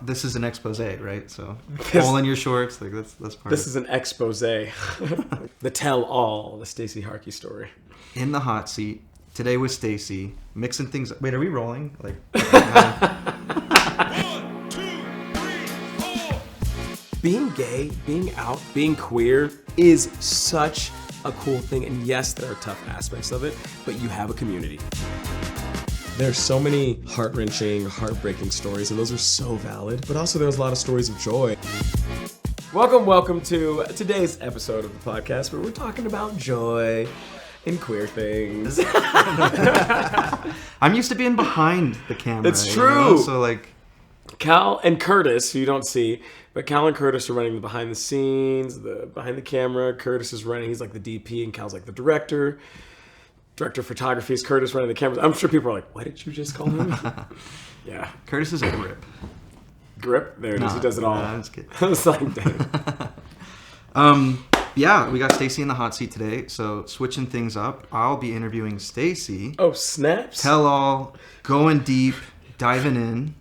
this is an expose, right? So This- hole in your shorts, like that's part This of is an expose. The tell-all, the Stacey Harkey story. it. In the hot seat today with Stacey, mixing things up. Wait, are we rolling? Like 1, 2, 3, 4. Being gay, being out, being queer is such a cool thing. And yes, there are tough aspects of it, but you have a community. There's so many heart-wrenching, heartbreaking stories, and those are so valid. But also there's a lot of stories of joy. Welcome to today's episode of the podcast where we're talking about joy and queer things. I'm used to being behind the camera. It's you true. know? So like, Cal and Curtis, who you don't see, but Cal and Curtis are running the behind the scenes, the behind the camera. Curtis is running, he's like the DP, and Cal's like the director. Director of photography is Curtis running the cameras. I'm sure people are like, what did you just call him? Yeah. Curtis is a grip. Grip? There it is. He does it all. Nah, I'm just kidding. I was like, dang. Yeah, we got Stacey in the hot seat today. So switching things up, I'll be interviewing Stacey. Oh, snaps. Tell all, going deep, diving in.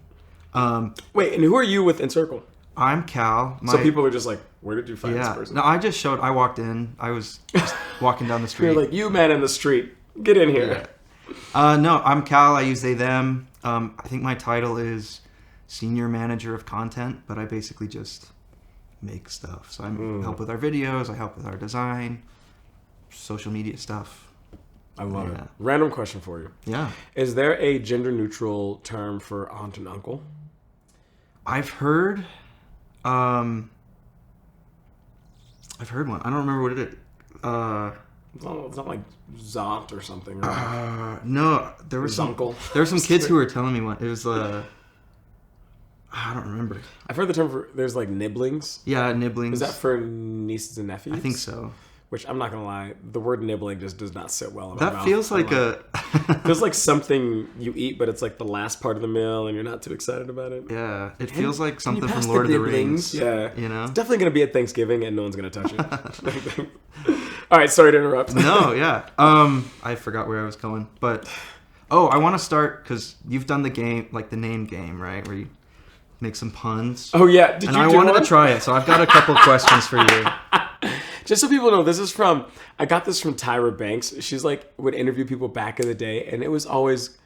Wait, and who are you with Encircle? I'm Cal. So people are just like, where did you find this person? No, I walked in. I was just walking down the street. You're like, you man in the street, get in here. No, I'm Cal. I use they, them. I think my title is Senior Manager of Content, but I basically just make stuff. So I help with our videos. I help with our design, social media stuff. I love it. Random question for you. Yeah. Is there a gender neutral term for aunt and uncle? I've heard one. I don't remember what it is. It's not like Zont or something, right? No, there was some. Uncle. There were some kids who were telling me one. It was I don't remember. I've heard the term for, there's like nibblings. Yeah, nibblings. Is that for nieces and nephews? I think so. Which I'm not gonna lie, the word nibbling just does not sit well in my That mouth. feels like a. feels like something you eat, but it's like the last part of the meal, and you're not too excited about it. Yeah, it feels like Can you something pass from Lord of the nibblings? Rings. Yeah, You know. It's definitely gonna be at Thanksgiving, and no one's gonna touch it. All right, sorry to interrupt. No, yeah. I forgot where I was going, but I want to start because you've done the game, like the name game, right? Where you make some puns. Oh yeah, did and you I do wanted one? to try it, so I've got a couple questions for you. Just so people know, I got this from Tyra Banks. She's like, would interview people back in the day, and it was always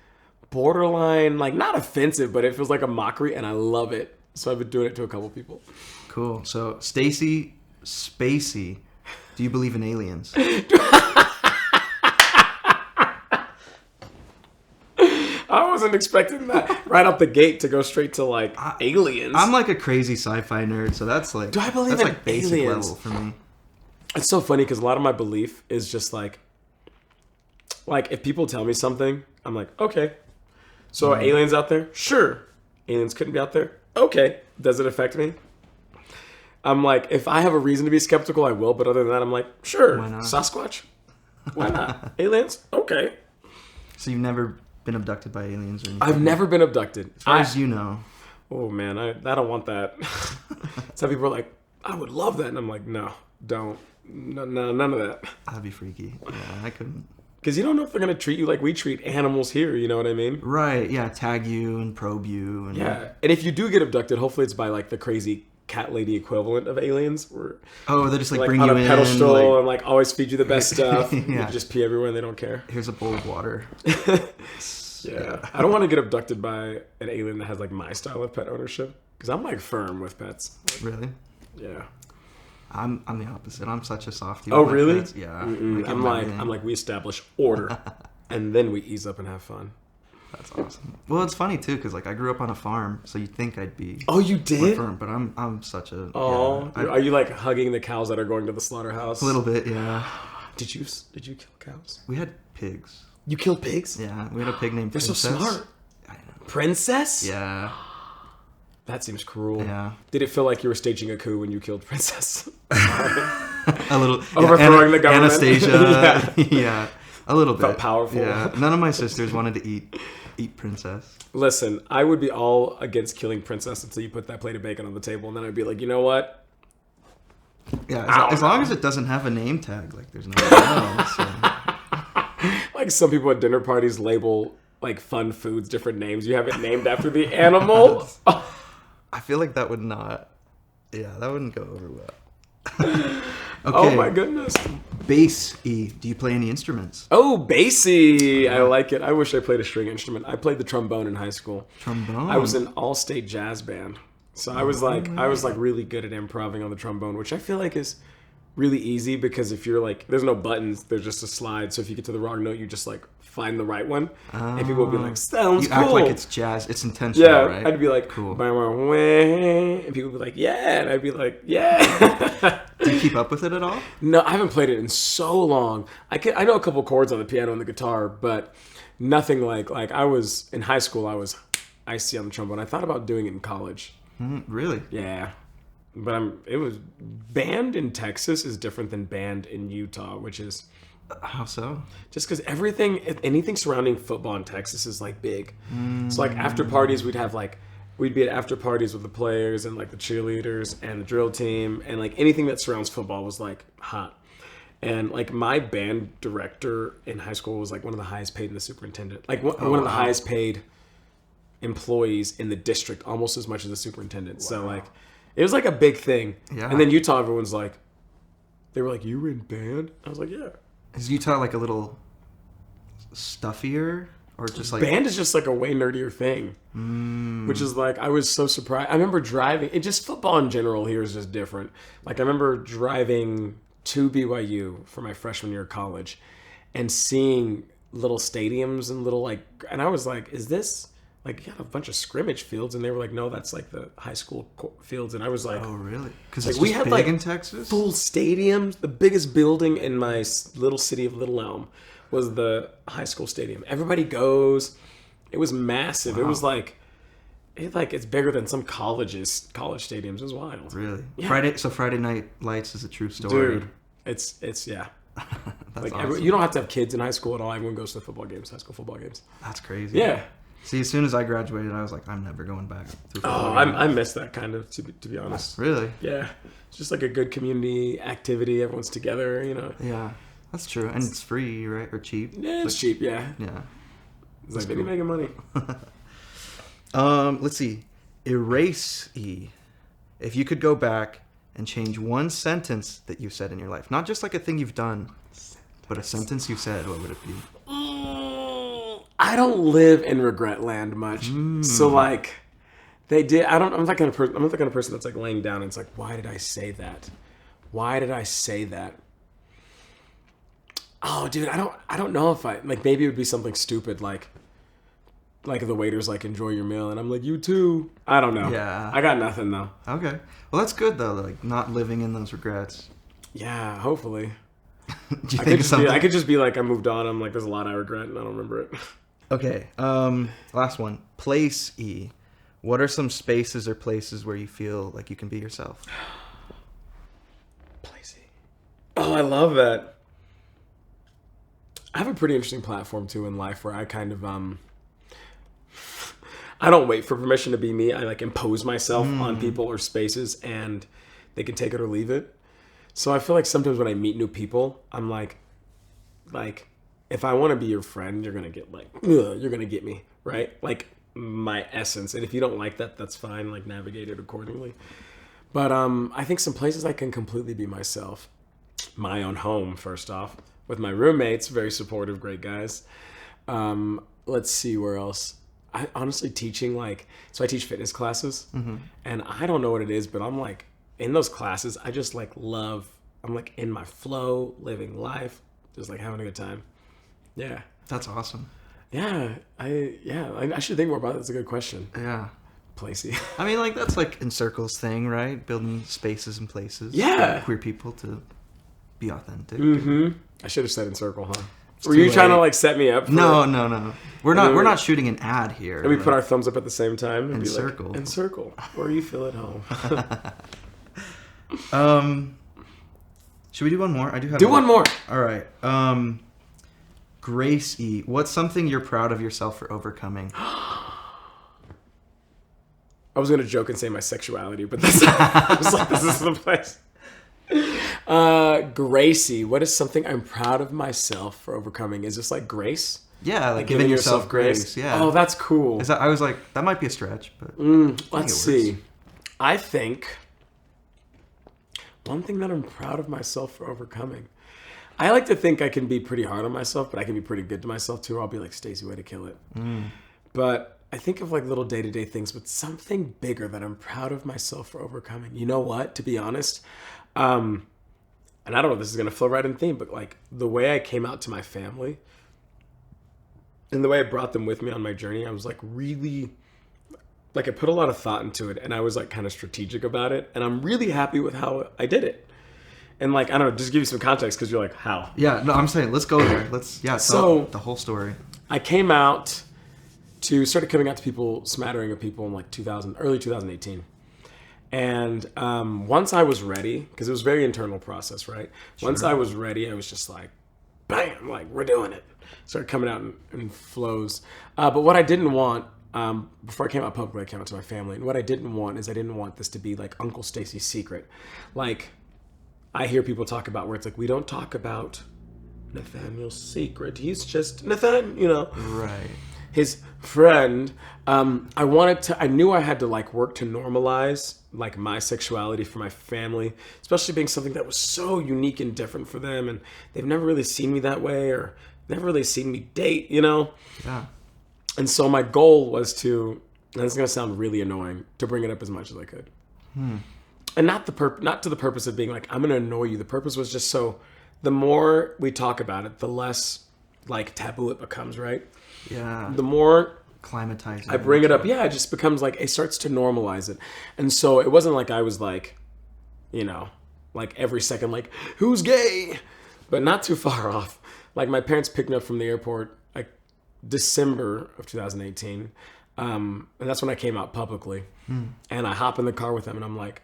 borderline, like not offensive, but it feels like a mockery, and I love it. So I've been doing it to a couple people. Cool. So, Stacey Spacey, do you believe in aliens? I wasn't expecting that right off the gate to go straight to like aliens. I'm like a crazy sci-fi nerd, so that's like. Do I believe that's in like basic aliens? level for me. It's so funny because a lot of my belief is just like if people tell me something, I'm like, okay. So are aliens out there? Sure. Aliens couldn't be out there? Okay. Does it affect me? I'm like, if I have a reason to be skeptical, I will. But other than that, I'm like, sure. Why not? Sasquatch? Why not? Aliens? Okay. So you've never been abducted by aliens or anything? I've never been abducted. As far as you know. Oh, man. I don't want that. Some people are like, I would love that. And I'm like, no, don't. No, none of that. That'd be freaky. Yeah, I couldn't. Because you don't know if they're going to treat you like we treat animals here. You know what I mean? Right, yeah, tag you and probe you. And Yeah. And if you do get abducted, hopefully it's by like the crazy cat lady equivalent of aliens. Where they just like bring on you a in. pedestal and like always feed you the best stuff. You Yeah. can just pee everywhere and they don't care. Here's a bowl of water. Yeah. I don't want to get abducted by an alien that has like my style of pet ownership. Because I'm like firm with pets. Really? Yeah. I'm the opposite. I'm such a softie. Oh, with my really? pets. Yeah. I'm like, we establish order. And then we ease up and have fun. That's awesome. Well, it's funny too because like I grew up on a farm, so you'd think I'd be Oh, you more did? firm, but I'm such a Oh, yeah, are you like hugging the cows that are going to the slaughterhouse? a little bit, yeah. Did you kill cows? We had pigs. You killed pigs? Yeah, we had a pig named They're Princess. so smart. I know. Princess? Yeah, That seems cruel. yeah. Did it feel like you were staging a coup when you killed Princess? A little Overthrowing the government. Anastasia. Yeah, a little bit. Felt powerful. Yeah, none of my sisters wanted to eat Princess. Listen, I would be all against killing Princess until you put that plate of bacon on the table, and then I'd be like, you know what? Yeah, as long as it doesn't have a name tag, like there's no. So. Like some people at dinner parties label like fun foods different names. You have it named after the animal. I feel like that would not. Yeah, that wouldn't go over well. Oh my goodness. Bass E. Do you play any instruments? Oh, bassy. I like it. I wish I played a string instrument. I played the trombone in high school. Trombone. I was in all-state jazz band. So I was like really good at improving on the trombone, which I feel like is really easy because if you're like, there's no buttons, there's just a slide. So if you get to the wrong note, you just like find the right one. And people will be like, sounds You cool. act like it's jazz. It's intentional, Yeah, right? I'd be like, Cool. and people would be like, yeah, and I'd be like, yeah. Do you keep up with it at all? No, I haven't played it in so long. I know a couple chords on the piano and the guitar, but nothing like I was in high school. I was icy on the trombone. I thought about doing it in college. Really? Yeah, but it was band in Texas is different than band in Utah, which is How so? just because anything surrounding football in Texas is like big. So like after parties, we'd be at after parties with the players and like the cheerleaders and the drill team, and like anything that surrounds football was like hot. And like my band director in high school was like one of the highest paid in the superintendent, like one of the highest paid employees in the district, almost as much as the superintendent. So like it was like a big thing. Yeah. And then Utah, everyone's like, they were like, you were in band? I was like, yeah. Is Utah like a little stuffier? Or just like... Band is just like a way nerdier thing. Which is like, I was so surprised. I remember driving, football in general here is just different. Like I remember driving to BYU for my freshman year of college and seeing little stadiums and and I was like, is this... Like, you got a bunch of scrimmage fields, and they were like, no, that's like the high school fields. And I was like, Oh, really? Because Like, it's we just had, big like, in Texas? full stadiums. The biggest building in my little city of Little Elm was the high school stadium. Everybody goes. It was massive. It was like, it's bigger than some college stadiums. It was wild. Really? Yeah. Friday Night Lights is a true story. Dude, it's yeah. That's Like awesome. you don't have to have kids in high school at all. Everyone goes to the football games, high school football games. That's crazy. Yeah. See, as soon as I graduated, I was like, I'm never going back to Oh, football. I miss that kind of, to be honest. Really? Yeah, it's just like a good community activity. Everyone's together, you know. Yeah, that's true. And it's free, right? Or cheap? Yeah, it's cheap. Yeah, Yeah. it's like they're making money. Let's see. Erase E. If you could go back and change one sentence that you said in your life, not just like a thing you've done, but a sentence you said, what would it be? I don't live in regret land much, so like they did. I'm not the kind of person that's like laying down and it's like, why did I say that? Why did I say that? Oh, dude, I don't know if maybe it would be something stupid like the waiter's like, enjoy your meal, and I'm like, you too. I don't know. Yeah. I got nothing though. Okay. Well, that's good though. Like not living in those regrets. Yeah, hopefully. Do you I think something? could just be like, I moved on. I'm like, there's a lot I regret and I don't remember it. Okay. Last one. Place E. What are some spaces or places where you feel like you can be yourself? Placey. Oh, I love that. I have a pretty interesting platform too in life where I kind of I don't wait for permission to be me. I like impose myself on people or spaces and they can take it or leave it. So I feel like sometimes when I meet new people, I'm like if I want to be your friend, you're going to get you're going to get me, right? Like my essence. And if you don't like that, that's fine. Like navigate it accordingly. But I think some places I can completely be myself. My own home, first off, with my roommates, very supportive, great guys. Let's see where else. I honestly teaching so I teach fitness classes, and I don't know what it is, but I'm like in those classes, I just like love. I'm like in my flow, living life, just like having a good time. Yeah, That's awesome. yeah. I should think more about it. That's a good question. Yeah. Placey. I mean, like that's like in Circle's thing, right? Building spaces and places. Yeah. For queer people to be authentic. I should have said in circle, huh? Were too you trying to late. like set me up? For No. We're not shooting an ad here. And we put our thumbs up at the same time and In be circle. like, in circle, where you feel at home. Should we do one more? I do have Do one more. All right. Grace E. What's something you're proud of yourself for overcoming? I was gonna joke and say my sexuality, but this, I was like, this is the place. Gracie, what is something I'm proud of myself for overcoming? Is this like grace? Yeah, like giving yourself grace. Yeah. Oh, that's cool. I was like, that might be a stretch, but Let's see. I think one thing that I'm proud of myself for overcoming. I like to think I can be pretty hard on myself, but I can be pretty good to myself too. I'll be like, Stacey, way to kill it. But I think of like little day-to-day things, but something bigger that I'm proud of myself for overcoming. You know what? To be honest, and I don't know if this is going to flow right in theme, but like the way I came out to my family and the way I brought them with me on my journey, I was like really, like I put a lot of thought into it and I was like kind of strategic about it. And I'm really happy with how I did it. And like, I don't know, just give you some context because you're like, how? Yeah, no, I'm saying let's go there. Tell So- the whole story. I started coming out to people, smattering of people in like early 2018. And once I was ready, because it was a very internal process, right? Once I was ready, I was just like, bam, like we're doing it. Started coming out in flows. But what I didn't want, before I came out publicly, I came out to my family. And what I didn't want is I didn't want this to be like Uncle Stacey's secret. Like I hear people talk about where it's like, we don't talk about Nathaniel's secret. He's just Nathan, you know. Right. His friend. I knew I had to like work to normalize like my sexuality for my family, especially being something that was so unique and different for them. And they've never really seen me that way or never really seen me date, you know? Yeah. And so my goal was to, and it's going to sound really annoying, to bring it up as much as I could. And not to the purpose of being like, I'm going to annoy you. The purpose was just so the more we talk about it, the less like taboo it becomes, right? Yeah. The more Climatizing. I bring it up, yeah, it just becomes like, it starts to normalize it. And so it wasn't like I was like, you know, like every second, like, who's gay? But not too far off. Like my parents picked me up from the airport like December of 2018. And that's when I came out publicly. And I hop in the car with them and I'm like,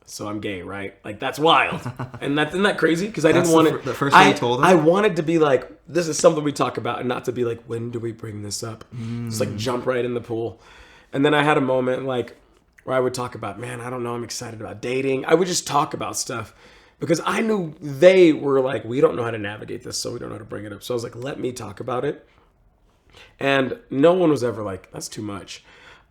so I'm gay, right? Like that's wild. And isn't that crazy? Because I didn't want it. The first thing you told them? I wanted to be like, this is something we talk about and not to be like, when do we bring this up? Just like jump right in the pool. And then I had a moment like where I would talk about, man, I don't know, I'm excited about dating. I would just talk about stuff because I knew they were like, we don't know how to navigate this, so we don't know how to bring it up. So I was like, let me talk about it. And no one was ever like, that's too much.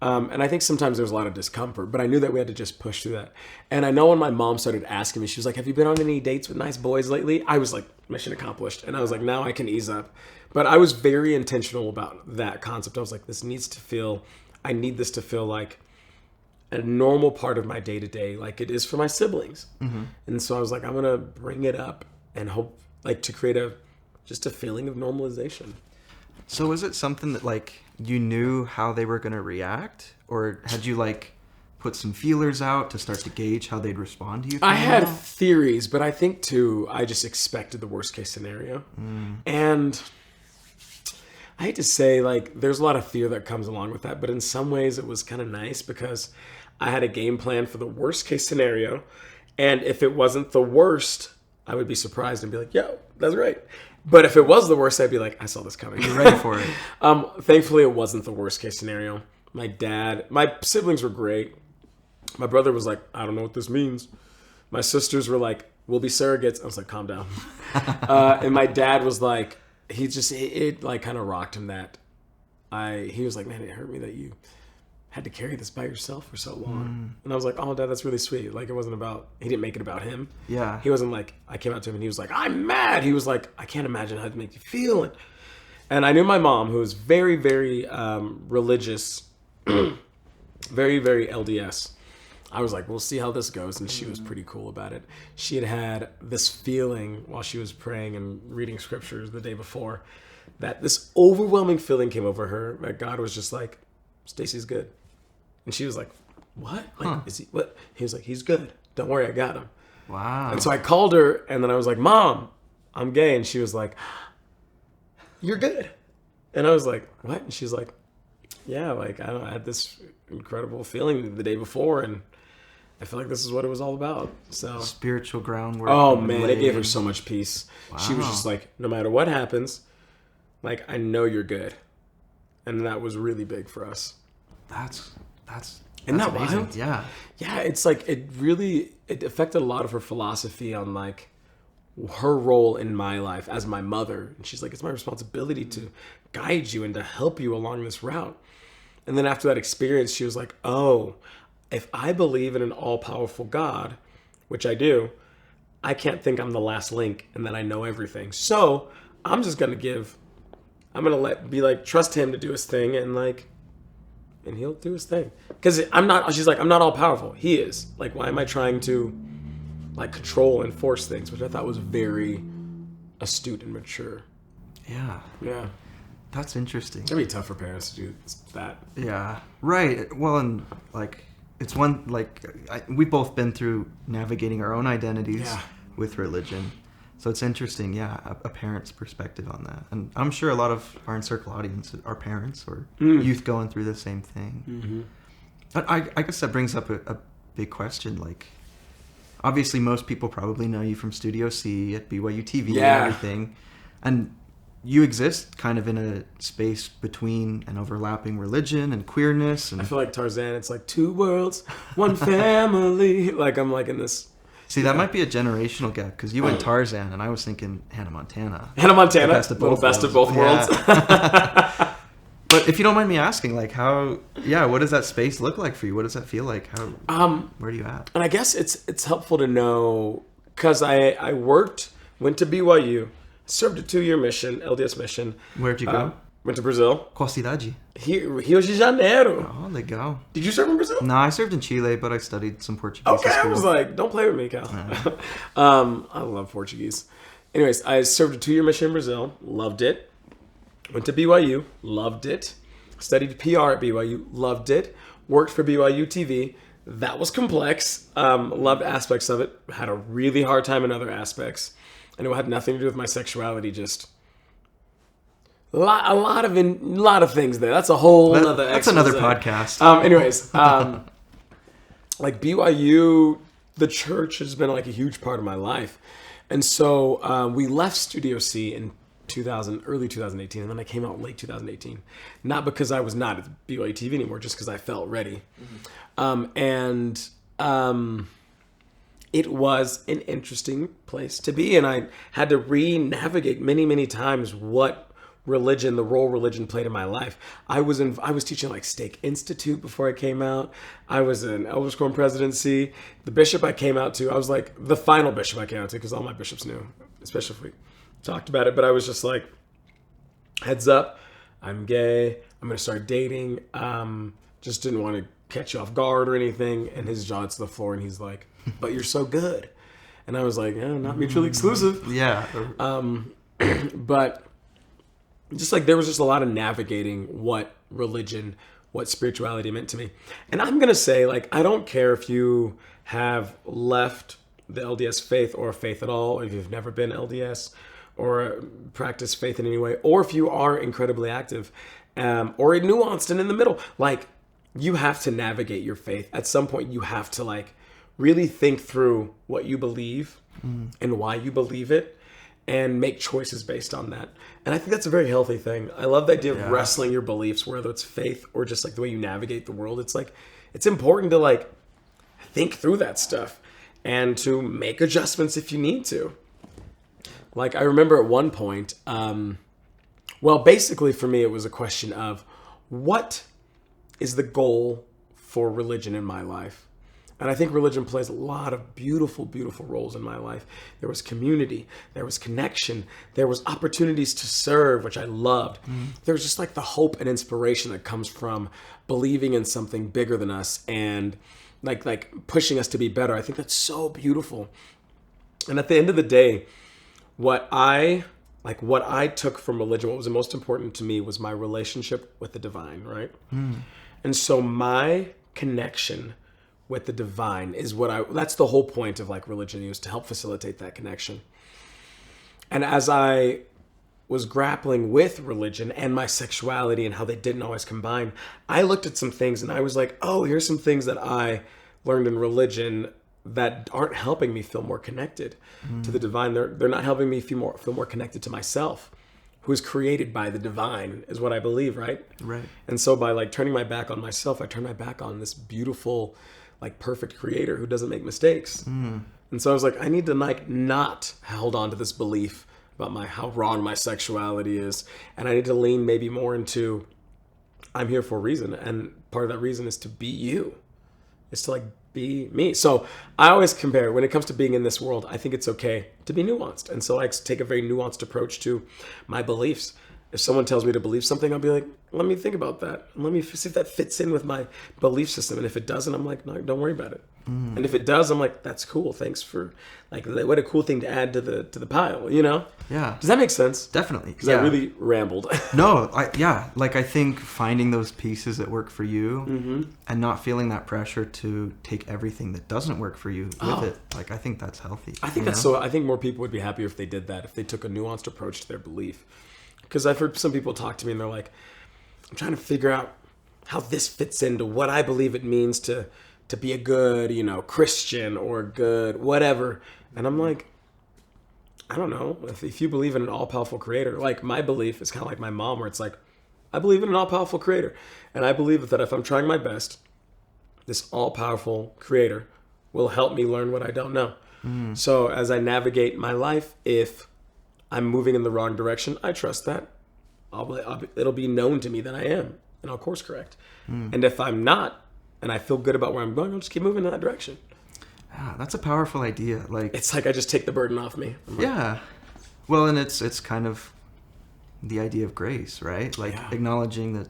And I think sometimes there was a lot of discomfort, but I knew that we had to just push through that. And I know when my mom started asking me, she was like, have you been on any dates with nice boys lately? I was like, mission accomplished. And I was like, now I can ease up. But I was very intentional about that concept. I was like, I need this to feel like a normal part of my day-to-day, like it is for my siblings. And so I was like, I'm going to bring it up and hope like to create just a feeling of normalization. So is it something that like you knew how they were going to react, or had you like put some feelers out to start to gauge how they'd respond to you? I had theories, but I think too, I just expected the worst case scenario. And I hate to say like, there's a lot of fear that comes along with that, but in some ways it was kind of nice because I had a game plan for the worst case scenario. And if it wasn't the worst, I would be surprised and be like, yo, that's right. But if it was the worst, I'd be like, I saw this coming. You're ready for it. Thankfully, it wasn't the worst case scenario. My siblings were great. My brother was like, I don't know what this means. My sisters were like, we'll be surrogates. I was like, calm down. And my dad was like, it like kind of rocked him that he was like, man, it hurt me that you had to carry this by yourself for so long. And I was like, oh, Dad, that's really sweet. Like, he didn't make it about him. Yeah. He wasn't like, I came out to him and he was like, I'm mad. He was like, I can't imagine how it make you feel. And I knew my mom, who was very, very religious, very, very LDS. I was like, we'll see how this goes. And she was pretty cool about it. She had this feeling while she was praying and reading scriptures the day before that this overwhelming feeling came over her that God was just like, Stacey's good. And she was like, what? Like, is he, what? He was like, he's good. Don't worry, I got him. Wow. And so I called her and then I was like, Mom, I'm gay. And she was like, you're good. And I was like, what? And she's like, yeah, like I had this incredible feeling the day before and I feel like this is what it was all about. So spiritual groundwork. Oh man, it gave her so much peace. Wow. She was just like, no matter what happens, like I know you're good. And that was really big for us. That's Isn't that amazing. wild? Yeah. Yeah, it's like it affected a lot of her philosophy on like her role in my life as my mother. And she's like, it's my responsibility to guide you and to help you along this route. And then after that experience, she was like, oh, if I believe in an all-powerful God, which I do, I can't think I'm the last link and that I know everything. So I'm just gonna trust him to do his thing, and he'll do his thing. Because she's like, I'm not all powerful. He is. Like, why am I trying to like control and force things? Which I thought was very astute and mature. Yeah. Yeah. That's interesting. It'd be tough for parents to do that. Yeah. Right. Well, and like, it's one, like, we've both been through navigating our own identities with religion. So it's interesting, a parent's perspective on that. And I'm sure a lot of our Encircle audience are parents or youth going through the same thing. Mm-hmm. I guess that brings up a big question. Like, obviously most people probably know you from Studio C at BYU TV and everything. And you exist kind of in a space between and overlapping religion and queerness. And I feel like Tarzan, it's like 2 worlds, 1 family. Like, I'm like in this... See, that might be a generational gap, because you went Tarzan, and I was thinking Hannah Montana. Hannah Montana? The best of both worlds. But if you don't mind me asking, like, what does that space look like for you? What does that feel like? Where are you at? And I guess it's helpful to know, because I went to BYU, served a 2-year mission, LDS mission. Where'd you go? Went to Brazil. Qual cidade? Rio de Janeiro. Oh, legal. Did you serve in Brazil? No, I served in Chile, but I studied some Portuguese. Okay, I was like, don't play with me, Cal. I love Portuguese. Anyways, I served a 2-year mission in Brazil. Loved it. Went to BYU. Loved it. Studied PR at BYU. Loved it. Worked for BYU TV. That was complex. Loved aspects of it. Had a really hard time in other aspects. And it had nothing to do with my sexuality, just... A lot of things there. That's a whole other. That's another podcast. Anyways, like BYU, the church has been like a huge part of my life, and so we left Studio C in early 2018, and then I came out late 2018. Not because I was not at BYU TV anymore, just because I felt ready, it was an interesting place to be, and I had to re-navigate many times what the role religion played in my life. I was teaching like Stake Institute before I came out. I was in Elders Quorum presidency. The bishop I came out to, I was like the final bishop I came out to, because all my bishops knew, especially if we talked about it. But I was just like, heads up, I'm gay. I'm going to start dating. Just didn't want to catch you off guard or anything. And his jaw to the floor, and he's like, but you're so good. And I was like, not mutually exclusive. Yeah. But just like there was just a lot of navigating what religion, what spirituality meant to me. And I'm going to say, like, I don't care if you have left the LDS faith or faith at all, or if you've never been LDS or practiced faith in any way, or if you are incredibly active or nuanced and in the middle. Like, you have to navigate your faith. At some point, you have to, like, really think through what you believe and why you believe it, and make choices based on that. And I think that's a very healthy thing. I love the idea of wrestling your beliefs, whether it's faith or just like the way you navigate the world. It's like, it's important to like think through that stuff and to make adjustments if you need to. Like, I remember at one point, basically for me, it was a question of what is the goal for religion in my life? And I think religion plays a lot of beautiful, beautiful roles in my life. There was community, there was connection, there was opportunities to serve, which I loved. There was just like the hope and inspiration that comes from believing in something bigger than us and like pushing us to be better. I think that's so beautiful. And at the end of the day, what I took from religion, what was the most important to me was my relationship with the divine, right? And so my connection with the divine is that's the whole point of like religion, is to help facilitate that connection. And as I was grappling with religion and my sexuality and how they didn't always combine, I looked at some things and I was like, oh, here's some things that I learned in religion that aren't helping me feel more connected to the divine. They're not helping me feel more connected to myself, who is created by the divine, is what I believe, right? Right. And so by like turning my back on myself, I turn my back on this beautiful, like perfect creator who doesn't make mistakes. And so I was like, I need to like not hold on to this belief about how wrong my sexuality is. And I need to lean maybe more into, I'm here for a reason. And part of that reason is to be you. is to like be me. So I always compare when it comes to being in this world, I think it's okay to be nuanced. And so I take a very nuanced approach to my beliefs. If someone tells me to believe something, I'll be like, let me think about that. Let me see if that fits in with my belief system. And if it doesn't, I'm like, no, don't worry about it. And if it does, I'm like, that's cool. Thanks for like, what a cool thing to add to the pile, you know? Yeah. Does that make sense? Definitely. Because I really rambled. No, like I think finding those pieces that work for you and not feeling that pressure to take everything that doesn't work for you with it. Like I think that's healthy. I think that's so. I think more people would be happier if they did that, if they took a nuanced approach to their belief. Because I've heard some people talk to me and they're like, I'm trying to figure out how this fits into what I believe it means to be a good, Christian or good whatever. And I'm like, I don't know. If you believe in an all-powerful creator, like my belief is kind of like my mom, where it's like, I believe in an all-powerful creator. And I believe that if I'm trying my best, this all-powerful creator will help me learn what I don't know. So as I navigate my life, if I'm moving in the wrong direction, I trust that. It'll be known to me that I am, and I'll course correct. And if I'm not, and I feel good about where I'm going, I'll just keep moving in that direction. Yeah, that's a powerful idea. Like It's like I just take the burden off me. I'm like, yeah. Well, and it's kind of the idea of grace, right? Like acknowledging that,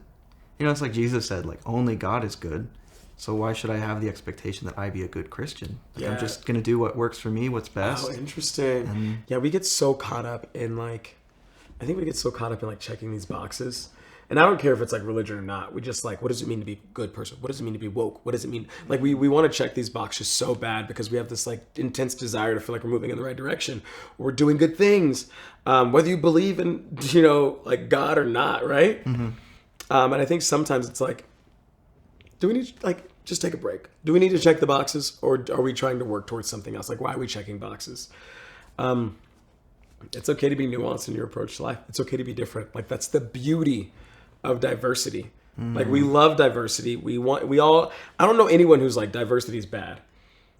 it's like Jesus said, like only God is good. So why should I have the expectation that I be a good Christian? Like I'm just going to do what works for me, what's best. Oh, interesting. Yeah, we get so caught up in checking these boxes. And I don't care if it's like religion or not. We just like, what does it mean to be a good person? What does it mean to be woke? What does it mean? Like we want to check these boxes so bad because we have this like intense desire to feel like we're moving in the right direction. We're doing good things. Whether you believe in, like God or not, right? And I think sometimes it's like, do we need to like just take a break? Do we need to check the boxes, or are we trying to work towards something else? Like, why are we checking boxes? It's okay to be nuanced in your approach to life. It's okay to be different. Like that's the beauty of diversity. Like we love diversity. I don't know anyone who's like diversity is bad,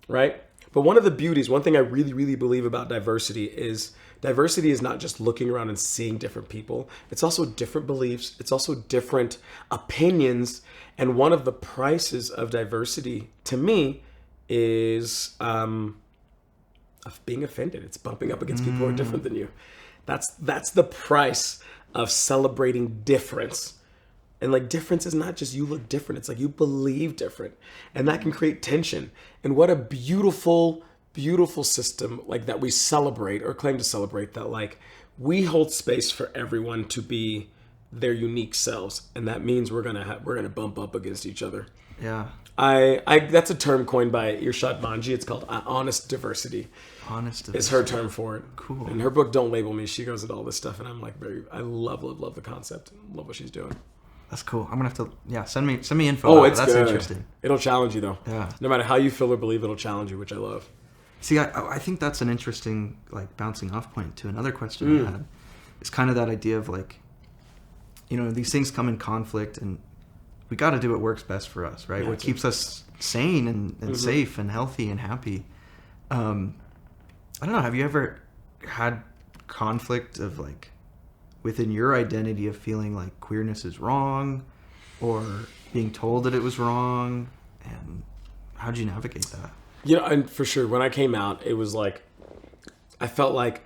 right? But one of the beauties, one thing I really, really believe about diversity is not just looking around and seeing different people. It's also different beliefs. It's also different opinions. And one of the prices of diversity to me is of being offended. It's bumping up against people who are different than you. That's the price of celebrating difference. And like difference is not just you look different. It's like you believe different. And that can create tension. And what a beautiful, beautiful system like that we celebrate or claim to celebrate, that like we hold space for everyone to be their unique selves. And that means we're gonna bump up against each other. Yeah. I that's a term coined by Irshad Manji. It's called honest diversity. Honest diversity. Is her term for it. Cool. In her book, Don't Label Me, she goes into all this stuff. And I'm like, I love the concept. Love what she's doing. That's cool. I'm gonna have to send me info. Oh, it's that's good. Interesting. It'll challenge you though. Yeah. No matter how you feel or believe, it'll challenge you, which I love. See, I think that's an interesting like bouncing off point to another question I had. It's kind of that idea of like, these things come in conflict, and we got to do what works best for us, right? Yeah, what keeps us sane and safe and healthy and happy. I don't know. Have you ever had conflict of like within your identity of feeling like queerness is wrong, or being told that it was wrong, and how'd you navigate that? And for sure, when I came out, it was like, I felt like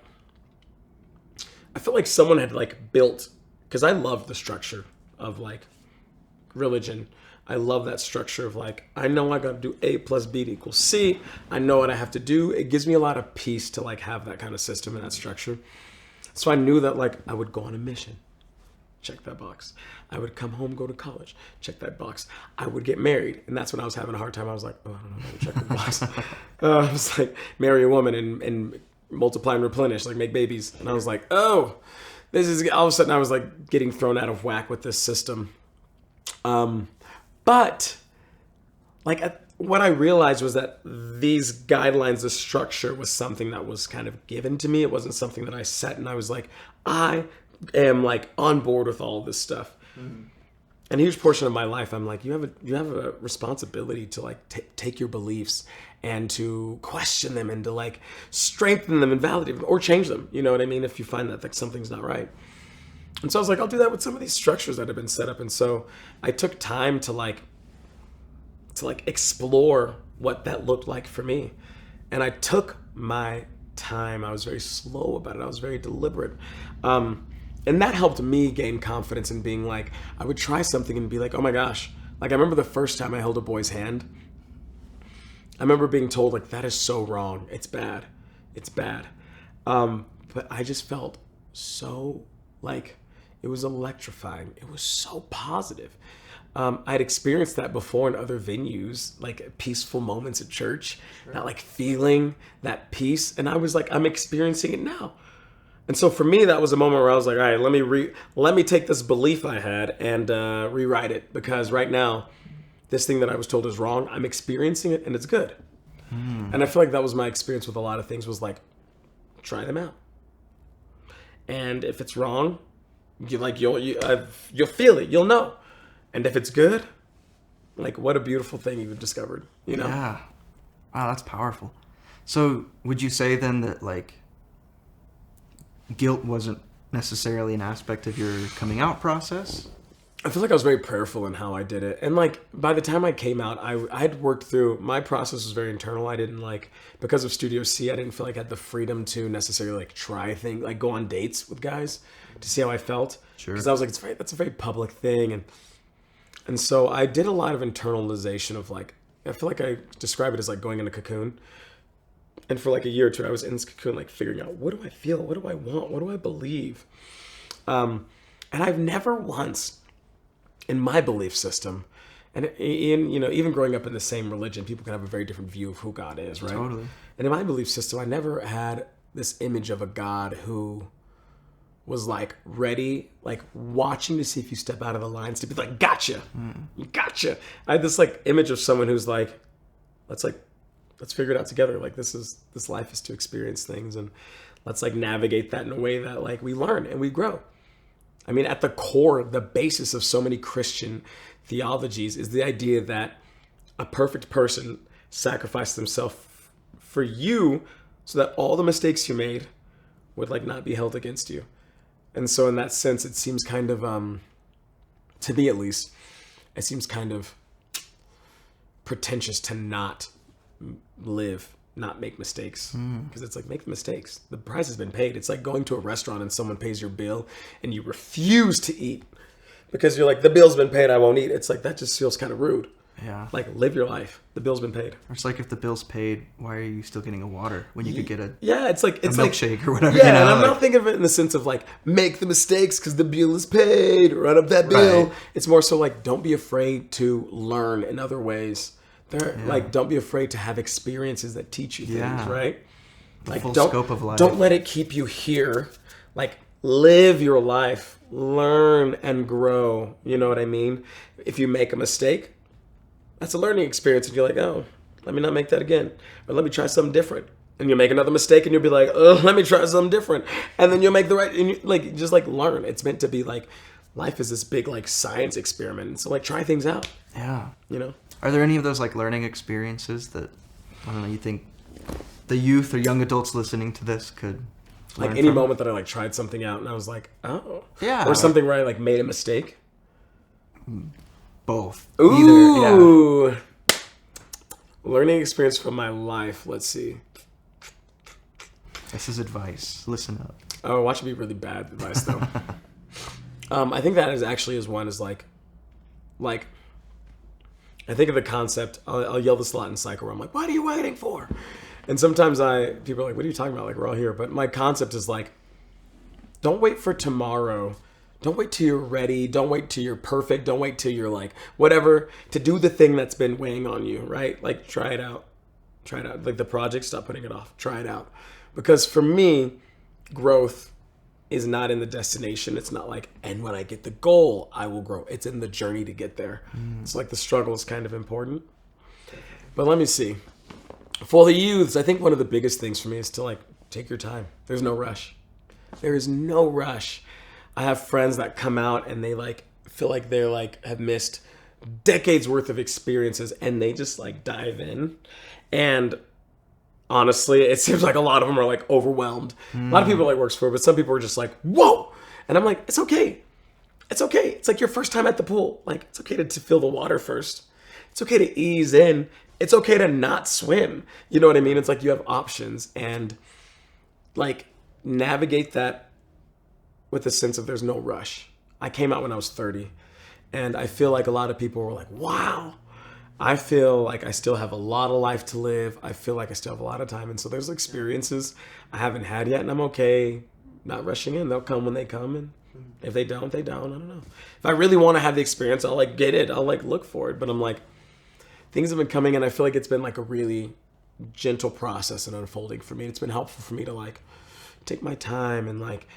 someone had like built, because I love the structure of like religion. I love that structure of like, I know I got to do A plus B equals C. I know what I have to do. It gives me a lot of peace to like have that kind of system and that structure. So I knew that like I would go on a mission. Check that box. I would come home, go to college. Check that box. I would get married. And that's when I was having a hard time. I was like, I don't know how to check the box. I was like, marry a woman and multiply and replenish, like make babies. And I was like, all of a sudden I was like getting thrown out of whack with this system. But like what I realized was that these guidelines, the structure was something that was kind of given to me. It wasn't something that I set and I was like, I am like on board with all of this stuff. And a huge portion of my life, I'm like, you have a responsibility to like take your beliefs and to question them and to like strengthen them and validate them or change them. You know what I mean? If you find that like something's not right. And so I was like, I'll do that with some of these structures that have been set up. And so I took time to like to like explore what that looked like for me. And I took my time. I was very slow about it. I was very deliberate. And that helped me gain confidence in being like, I would try something and be like, oh my gosh. Like I remember the first time I held a boy's hand, I remember being told like, that is so wrong. It's bad. It's bad. But I just felt so like, it was electrifying. It was so positive. I'd experienced that before in other venues, like peaceful moments at church, not like feeling that peace. And I was like, I'm experiencing it now. And so for me, that was a moment where I was like, all right, let me take this belief I had and rewrite it, because right now, this thing that I was told is wrong, I'm experiencing it and it's good. And I feel like that was my experience with a lot of things, was like, try them out. And if it's wrong, you'll feel it, you'll know. And if it's good, like what a beautiful thing you've discovered, you know? Yeah. Wow, that's powerful. So would you say then that like guilt wasn't necessarily an aspect of your coming out process? I feel like I was very prayerful in how I did it. And like by the time I came out, I had worked through, my process was very internal. I didn't like, because of Studio C, I didn't feel like I had the freedom to necessarily like try things, like go on dates with guys to see how I felt. Sure. Because I was like, that's a very public thing. And so I did a lot of internalization of like, I feel like I describe it as like going in a cocoon. And for like a year or two, I was in this cocoon, like figuring out, what do I feel? What do I want? What do I believe? And I've never once in my belief system, and in, you know, even growing up in the same religion, people can have a very different view of who God is, right? Totally. And in my belief system, I never had this image of a God who was like ready, like watching to see if you step out of the lines, to be like, gotcha, gotcha. I had this like image of someone who's like, let's figure it out together. Like this life is to experience things, and let's like navigate that in a way that like we learn and we grow. I mean, at the core, the basis of so many Christian theologies is the idea that a perfect person sacrificed themselves for you so that all the mistakes you made would like not be held against you. And so in that sense, it seems kind of, to me at least, it seems kind of pretentious to not live, not make mistakes. Because it's like, make the mistakes. The price has been paid. It's like going to a restaurant and someone pays your bill and you refuse to eat because you're like, the bill's been paid, I won't eat. It's like, that just feels kind of rude. Yeah. Like, live your life. The bill's been paid. Or it's like, if the bill's paid, why are you still getting a water when you could get a milkshake or whatever? Yeah, you know? and I'm not thinking of it in the sense of like, make the mistakes because the bill is paid, run up that bill. Right. It's more so like, don't be afraid to learn in other ways. Like, don't be afraid to have experiences that teach you things, right? Like, full don't, scope of life. Don't let it keep you here. Like, live your life, learn and grow. You know what I mean? If you make a mistake, that's a learning experience, and you're like, oh, let me not make that again, or let me try something different. And you'll make another mistake, and you'll be like, oh, let me try something different, and then you'll make the right. And you, like, just like learn. It's meant to be like, life is this big like science experiment, and so like try things out. Yeah. You know. Are there any of those like learning experiences that, I don't know, you think the youth or young adults listening to this could like learn any from? moment that I like tried something out and I was like, oh, Yeah. or something where I like made a mistake? Both. Ooh. Either, yeah. Learning experience from my life. Let's see. This is advice. Listen up. Oh, watch it be really bad advice though. I think that is actually is one is like I think of the concept. I'll yell this a lot in Psycho where I'm like, what are you waiting for? And sometimes people are like, what are you talking about? Like, we're all here. But my concept is like, don't wait for tomorrow. Don't wait till you're ready. Don't wait till you're perfect. Don't wait till you're like, whatever, to do the thing that's been weighing on you, right? Like, try it out. Try it out. Like the project, stop putting it off. Try it out. Because for me, growth is not in the destination. It's not like, and when I get the goal, I will grow. It's in the journey to get there. It's like the struggle is kind of important. But let me see. For the youths, I think one of the biggest things for me is to like, take your time. There's no rush. There is no rush. I have friends that come out and they like feel like they're like have missed decades worth of experiences and they just like dive in. And honestly, it seems like a lot of them are like overwhelmed. A lot of people like works for it, but some people are just like, whoa. And I'm like, it's okay. It's okay. It's like your first time at the pool. Like, it's okay to feel the water first. It's okay to ease in. It's okay to not swim. You know what I mean? It's like you have options, and like navigate that with a sense of there's no rush. I came out when I was 30, and I feel like a lot of people were like, wow. I feel like I still have a lot of life to live. I feel like I still have a lot of time. And so there's experiences I haven't had yet, and I'm okay not rushing in. They'll come when they come, and if they don't, they don't. I don't know. If I really want to have the experience, I'll like get it. I'll like look for it. But I'm like, things have been coming, and I feel like it's been like a really gentle process and unfolding for me. It's been helpful for me to like take my time and like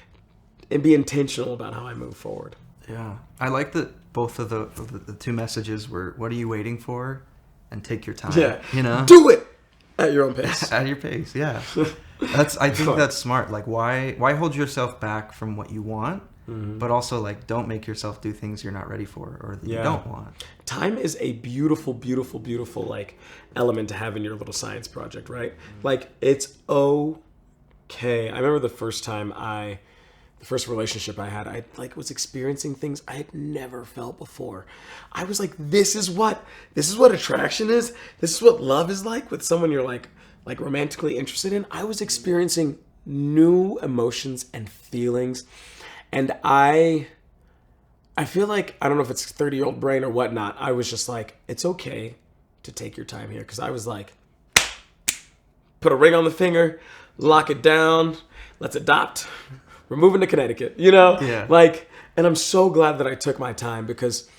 and be intentional about how I move forward. Yeah, I like that both of the two messages were, what are you waiting for? And take your time. Yeah. You know? Do it at your own pace. At your pace, yeah. I think that's smart. Like, why hold yourself back from what you want? Mm-hmm. But also, like, don't make yourself do things you're not ready for or that you don't want. Time is a beautiful, beautiful, beautiful, like, element to have in your little science project, right? Mm-hmm. Like, it's okay. I remember the first relationship I had, I like was experiencing things I had never felt before. I was like, this is what attraction is. This is what love is like with someone you're like romantically interested in. I was experiencing new emotions and feelings, and I feel like, I don't know if it's 30-year-old brain or whatnot, I was just like, it's okay to take your time here, because I was like, put a ring on the finger, lock it down, let's adopt. We're moving to Connecticut, you know? Yeah. Like, and I'm so glad that I took my time, because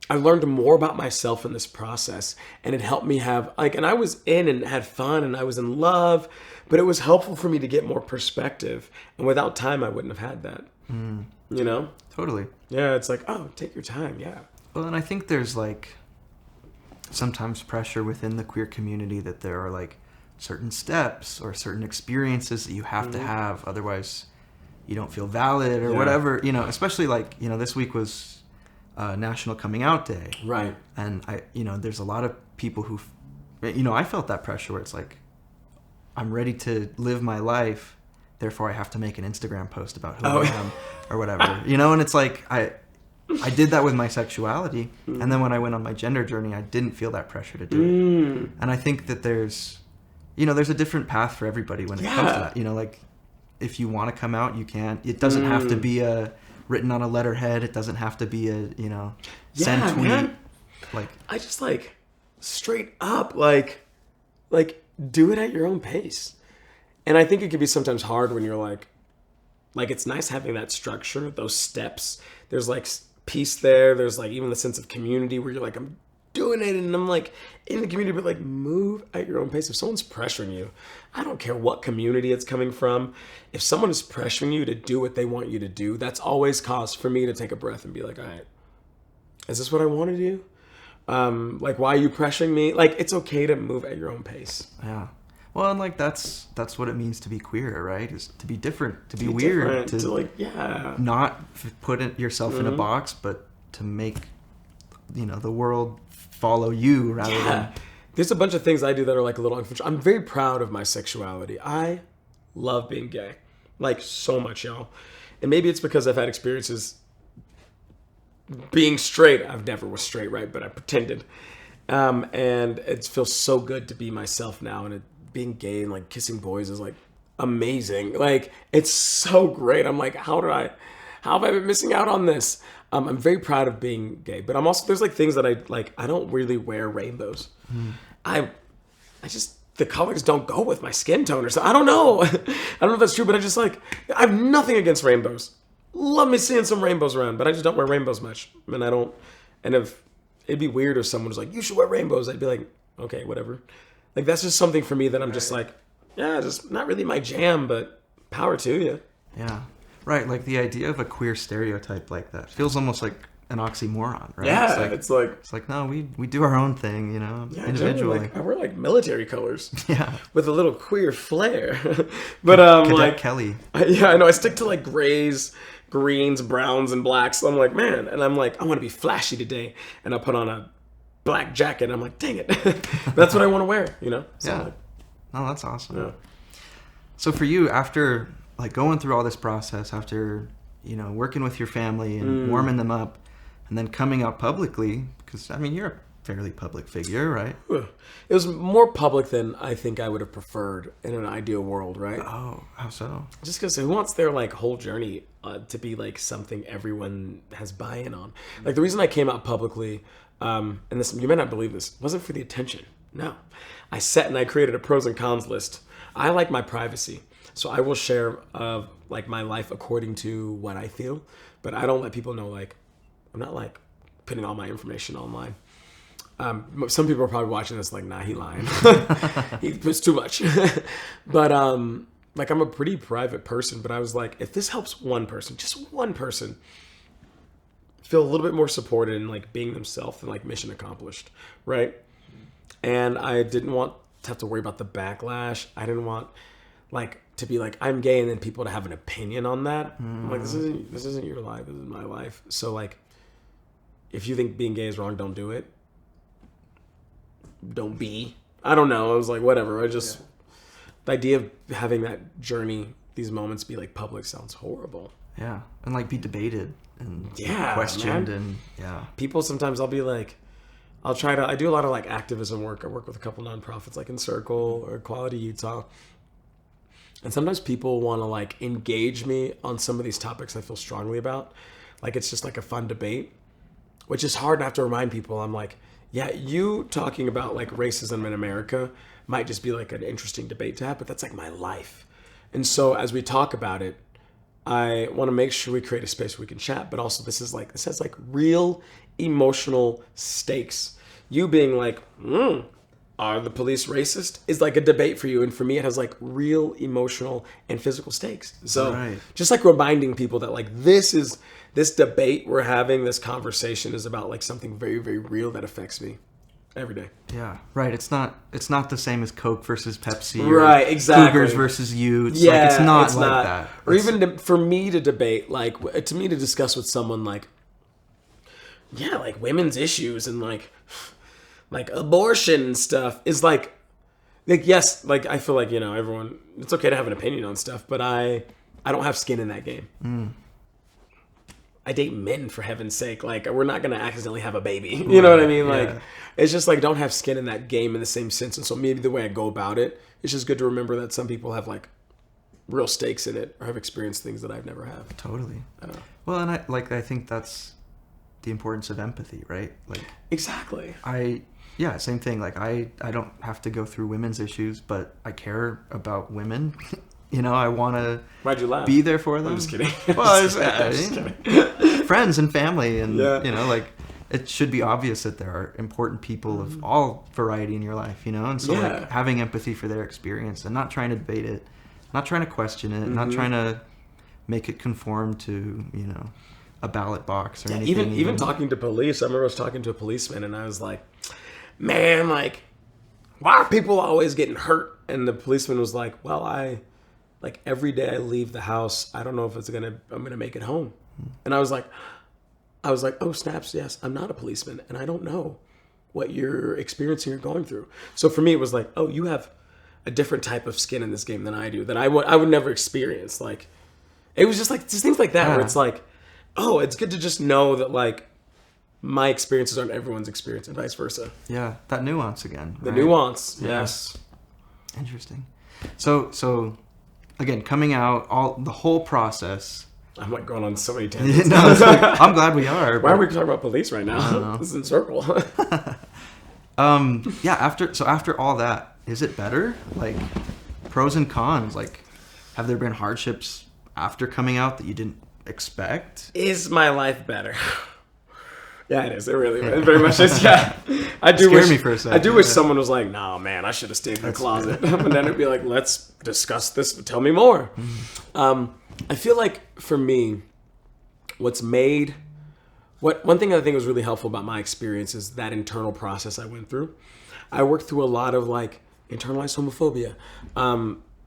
I learned more about myself in this process, and it helped me have, like, and I was in and had fun and I was in love, but it was helpful for me to get more perspective. And without time, I wouldn't have had that, you know? Totally. Yeah, it's like, oh, take your time, yeah. Well, and I think there's like sometimes pressure within the queer community that there are like certain steps or certain experiences that you have to have, otherwise you don't feel valid or whatever, you know, especially like, you know, this week was National Coming Out Day. Right. And there's a lot of people who, I felt that pressure where it's like, I'm ready to live my life, therefore I have to make an Instagram post about who I am or whatever, and it's like, I did that with my sexuality. And then when I went on my gender journey, I didn't feel that pressure to do it. And I think that there's a different path for everybody when it comes to that, like, if you want to come out, you can. It doesn't have to be written on a letterhead. It doesn't have to be send tweet. Man. Like, I just like straight up like do it at your own pace. And I think it can be sometimes hard when you're like it's nice having that structure, those steps. There's like peace there. There's like even the sense of community where you're like, I'm doing it and I'm like in the community, but like move at your own pace. If someone's pressuring you, I don't care what community it's coming from. If someone is pressuring you to do what they want you to do, that's always cause for me to take a breath and be like, all right, is this what I want to do? Like, why are you pressuring me? Like, it's okay to move at your own pace. Yeah. Well, and like that's what it means to be queer, right? Is to be different, to be weird, to like not put yourself in a box, but to make the world follow you rather than. There's a bunch of things I do that are like a little unconventional. I'm very proud of my sexuality. I love being gay, like so much, y'all. And maybe it's because I've had experiences being straight. I've never was straight, right? But I pretended. And it feels so good to be myself now. And being gay and like kissing boys is like amazing. Like, it's so great. I'm like, how have I been missing out on this? I'm very proud of being gay, but I'm also, there's like things that I don't really wear rainbows. I just, the colors don't go with my skin tone or something. I don't know. I don't know if that's true, but I have nothing against rainbows. Love me seeing some rainbows around, but I just don't wear rainbows much. And if it'd be weird if someone was like, you should wear rainbows, I'd be like, okay, whatever. Like, that's just something for me that I'm just like, yeah, just not really my jam, but power to you. Yeah. Right, like the idea of a queer stereotype like that feels almost like an oxymoron, right? Yeah, it's like no, we do our own thing, individually. Like, I wear like military colors, with a little queer flair. But Cadet like Kelly, I know I stick to like grays, greens, browns, and blacks. So I'm like, man, and I'm like, I want to be flashy today, and I put on a black jacket. And I'm like, dang it, that's what I want to wear, So yeah, no, that's awesome. Yeah. So for you, after like going through all this process, after working with your family and warming them up, and then coming out publicly, because you're a fairly public figure, right? It was more public than I think I would have preferred in an ideal world, right? Oh, how so? Just because who wants their like whole journey to be like something everyone has buy-in on? Like the reason I came out publicly, and this you may not believe this, wasn't for the attention. No, I sat and I created a pros and cons list. I like my privacy, so I will share like my life according to what I feel, but I don't let people know like I'm not like putting all my information online. Some people are probably watching this like, nah, he lying. He puts too much. But like I'm a pretty private person, but I was like, if this helps one person, just one person, feel a little bit more supported in like being themselves and like mission accomplished, right? And I didn't want to have to worry about the backlash. I didn't want like to be like I'm gay and then people to have an opinion on that. I'm like this isn't your life, this is my life. So like if you think being gay is wrong, don't do it. Don't be. I don't know. I was like, whatever. The idea of having that journey, these moments be like public sounds horrible. Yeah, and like be debated and Yeah, questioned man. and yeah. People sometimes I'll be like, I do a lot of like activism work. I work with a couple nonprofits like Encircle or Equality Utah. And sometimes people want to like engage me on some of these topics I feel strongly about. Like it's just like a fun debate, which is hard. And I have to remind people, I'm like, yeah, you talking about like racism in America might just be like an interesting debate to have, but that's like my life. And so as we talk about it, I want to make sure we create a space where we can chat, but also this has like real emotional stakes. You being like, are the police racist? Is like a debate for you. And for me, it has like real emotional and physical stakes. So Right. just like reminding people that like this debate we're having, this conversation is about like something very, very real that affects me every day. Yeah, right. It's not the same as Coke versus Pepsi, Right, or exactly. Cougars versus Utes. Yeah, like, it's not it's like not. that. Or It's- even for me to debate, like to me to discuss with someone like, yeah, like women's issues and like abortion and stuff is like yes, like I feel like everyone. It's okay to have an opinion on stuff, but I don't have skin in that game. I date men for heaven's sake. Like we're not gonna accidentally have a baby. You know what I mean? Like yeah. it's just like don't have skin in that game in the same sense. And so maybe the way I go about it, it's just good to remember that some people have like real stakes in it or have experienced things that I've never have. Totally. Well, and I think that's the importance of empathy, right? Like Exactly. same thing. Like I don't have to go through women's issues, but I care about women. I want to Why'd you laugh? be there for them. I'm just kidding. Well, Just kidding. friends and family, and Yeah. like it should be obvious that there are important people of all variety in your life, and so Yeah. like having empathy for their experience and not trying to debate it, not trying to question it, not trying to make it conform to a ballot box or anything. Even talking to police, I remember I was talking to a policeman and I was like, man, like, why are people always getting hurt? And the policeman was like, well, every day I leave the house, I don't know if I'm gonna make it home. And I was like, oh snaps, yes, I'm not a policeman and I don't know what you're experiencing or going through. So for me, it was like, oh, you have a different type of skin in this game than I do, that I would never experience. Like, it was just like just things like that where it's like, oh, it's good to just know that like my experiences aren't everyone's experience and vice versa. Yeah, that nuance again. The right? nuance, Yeah. yes. Interesting. So again, coming out, the whole process. I'm like going on so many tangents. No, it's like, I'm glad we are. Why are but- we talking about police right now? This is in circle. Yeah, after all that, is it better? Like, pros and cons. Like, have there been hardships after coming out that you didn't expect? Is my life better? Yeah, it is. It really it very much is. Yeah, I do Scared wish. me for a second. I do wish Yeah. someone was like, "No, man, I should have stayed in the closet." And then it'd be like, "Let's discuss this. Tell me more." I feel like for me, one thing I think was really helpful about my experience is that internal process I went through. I worked through a lot of like internalized homophobia,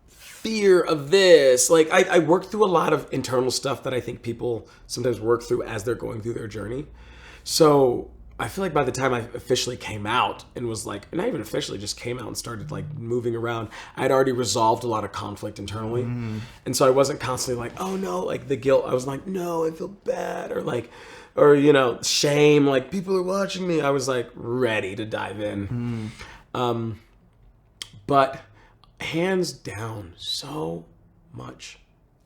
fear of this. Like I worked through a lot of internal stuff that I think people sometimes work through as they're going through their journey. So I feel like by the time I officially came out and was like, not even officially, just came out and started like moving around, I'd already resolved a lot of conflict internally. And so I wasn't constantly like, oh no, like the guilt. I was like, no, I feel bad. Or like or, shame, like people are watching me. I was like ready to dive in. But hands down, so much.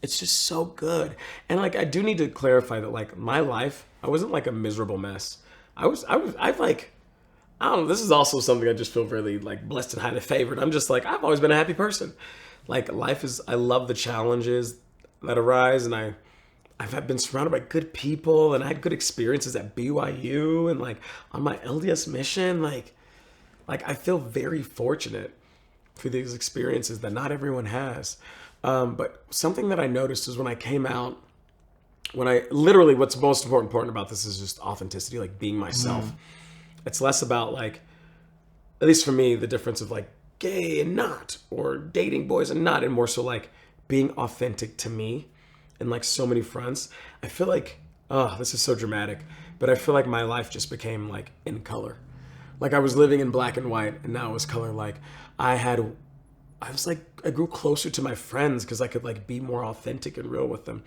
It's just so good. And like, I do need to clarify that like my life, I wasn't like a miserable mess. I don't know, this is also something I just feel really like blessed and highly favored. I'm just like, I've always been a happy person. Like I love the challenges that arise, and I've been surrounded by good people, and I had good experiences at BYU and like on my LDS mission. Like I feel very fortunate for these experiences that not everyone has. But something that I noticed is when I came out, what's most important about this is just authenticity, like being myself. It's less about like, at least for me, the difference of like gay and not, or dating boys and not, and more so like being authentic to me in like so many fronts. I feel like, this is so dramatic, but I feel like my life just became like in color. Like I was living in black and white, and now it was color. Like I grew closer to my friends because I could like be more authentic and real with them.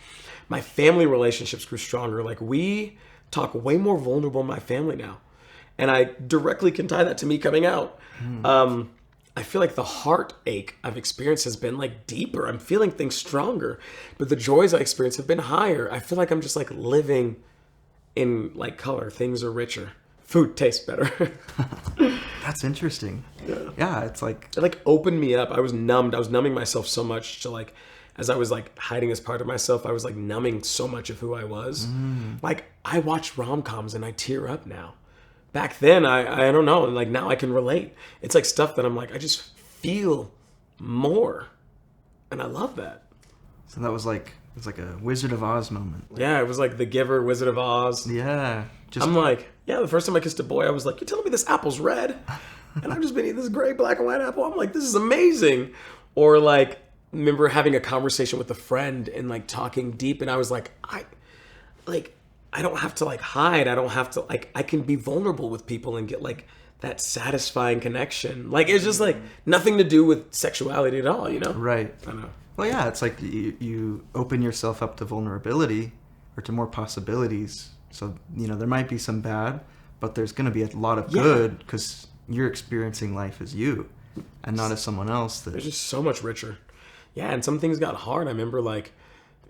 My family relationships grew stronger. Like we talk way more vulnerable in my family now. And I directly can tie that to me coming out. I feel like the heartache I've experienced has been like deeper. I'm feeling things stronger, but the joys I experience have been higher. I feel like I'm just like living in like color. Things are richer. Food tastes better. That's interesting. Yeah, it's like... It like opened me up. I was numbed. I was numbing myself so much to like, as I was like hiding as part of myself, I was like numbing so much of who I was. Like I watch rom-coms and I tear up now. Back then, I don't know. Like now I can relate. It's like stuff that I'm like, I just feel more. And I love that. So that was like, it was like a Wizard of Oz moment. Yeah, it was like The Giver, Wizard of Oz. Yeah. I'm like, the first time I kissed a boy, I was like, you're telling me this apple's red? And I've just been eating this gray, black, and white apple. I'm like, this is amazing. Or like, remember having a conversation with a friend and like talking deep, and I was like, I don't have to like hide. I don't have to like, I can be vulnerable with people and get like that satisfying connection. Like, it's just like nothing to do with sexuality at all, Right. I know. Well, yeah, it's like you open yourself up to vulnerability or to more possibilities. So, there might be some bad, but there's going to be a lot of good because you're experiencing life as you and not as someone else. It's just so much richer. Yeah, and some things got hard. I remember like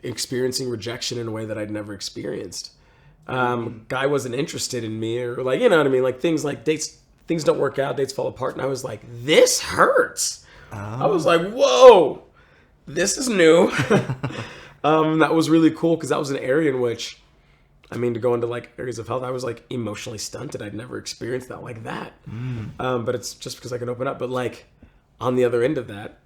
experiencing rejection in a way that I'd never experienced. Guy wasn't interested in me, or like, you know what I mean? Like things don't work out, dates fall apart. And I was like, this hurts. I was like, whoa, this is new. That was really cool because that was an area in which, to go into like areas of health, I was like emotionally stunted. I'd never experienced that like that. But it's just because I can open up. But like on the other end of that,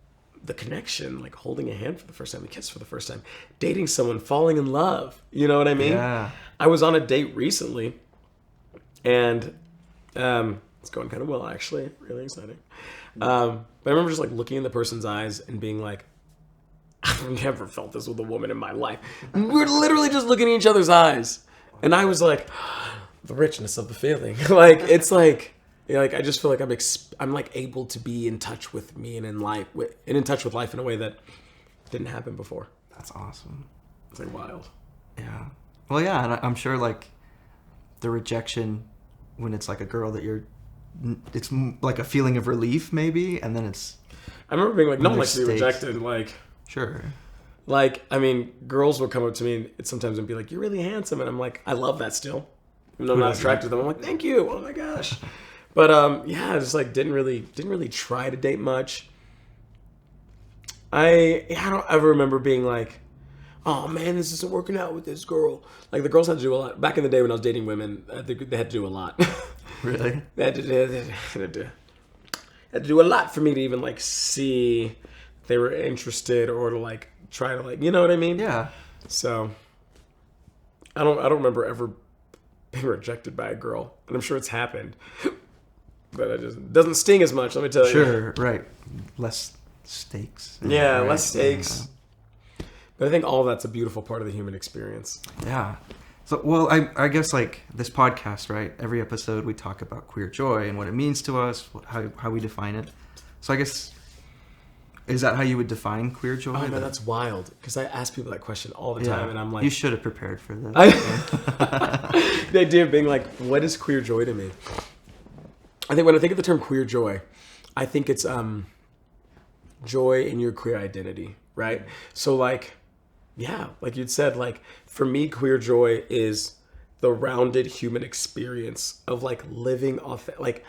the connection, like holding a hand for the first time, a kiss for the first time, dating someone, falling in love. You know what I mean? Yeah. I was on a date recently, and it's going kind of well, actually. Really exciting. But I remember just like looking in the person's eyes and being like, I've never felt this with a woman in my life. We're literally just looking in each other's eyes. And I was like, the richness of the feeling. Like, it's like, I just feel like I'm like able to be in touch with me and in touch with life in a way that didn't happen before. That's awesome. It's like wild. Yeah. Well, yeah, and I'm sure like the rejection when it's like a girl that it's like a feeling of relief maybe, and then it's... I remember being like, no one likes to be rejected. Like, sure. Like, girls would come up to me and sometimes and be like, you're really handsome. And I'm like, I love that still. Even though I'm not attracted to them. I'm like, thank you. Oh my gosh. But I just like didn't really try to date much. I don't ever remember being like, oh man, this isn't working out with this girl. Like the girls had to do a lot. Back in the day when I was dating women, they had to do a lot. Really? They had to do a lot for me to even like see if they were interested or to like try to like, you know what I mean? Yeah. So I don't remember ever being rejected by a girl, and I'm sure it's happened, but it doesn't sting as much. Let me tell you. Sure, right. Less stakes. Yeah, right? less stakes. Yeah. But I think all that's a beautiful part of the human experience. Yeah. So, well, I guess like this podcast, right? Every episode we talk about queer joy and what it means to us, how we define it. So I guess Is that how you would define queer joy? Oh man, that's wild. Because I ask people that question all the time, and I'm like, you should have prepared for this. the idea of being like, what is queer joy to me? I think when I think of the term queer joy, I think it's joy in your queer identity, right? So like, yeah, like you'd said, like for me, queer joy is the rounded human experience of like living like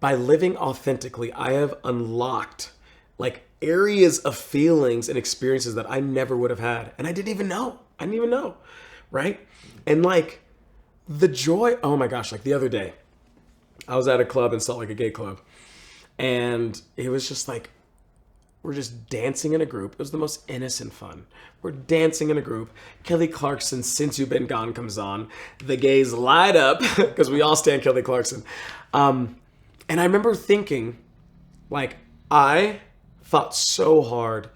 by living authentically, I have unlocked like areas of feelings and experiences that I never would have had. And I didn't even know. Right? And like the joy, oh my gosh, like the other day, I was at a club in Salt Lake, a gay club. And it was just like, we're just dancing in a group. It was the most innocent fun. We're dancing in a group. Kelly Clarkson, Since You've Been Gone comes on. The gays light up because we all stand Kelly Clarkson. And I remember thinking, like, I fought so hard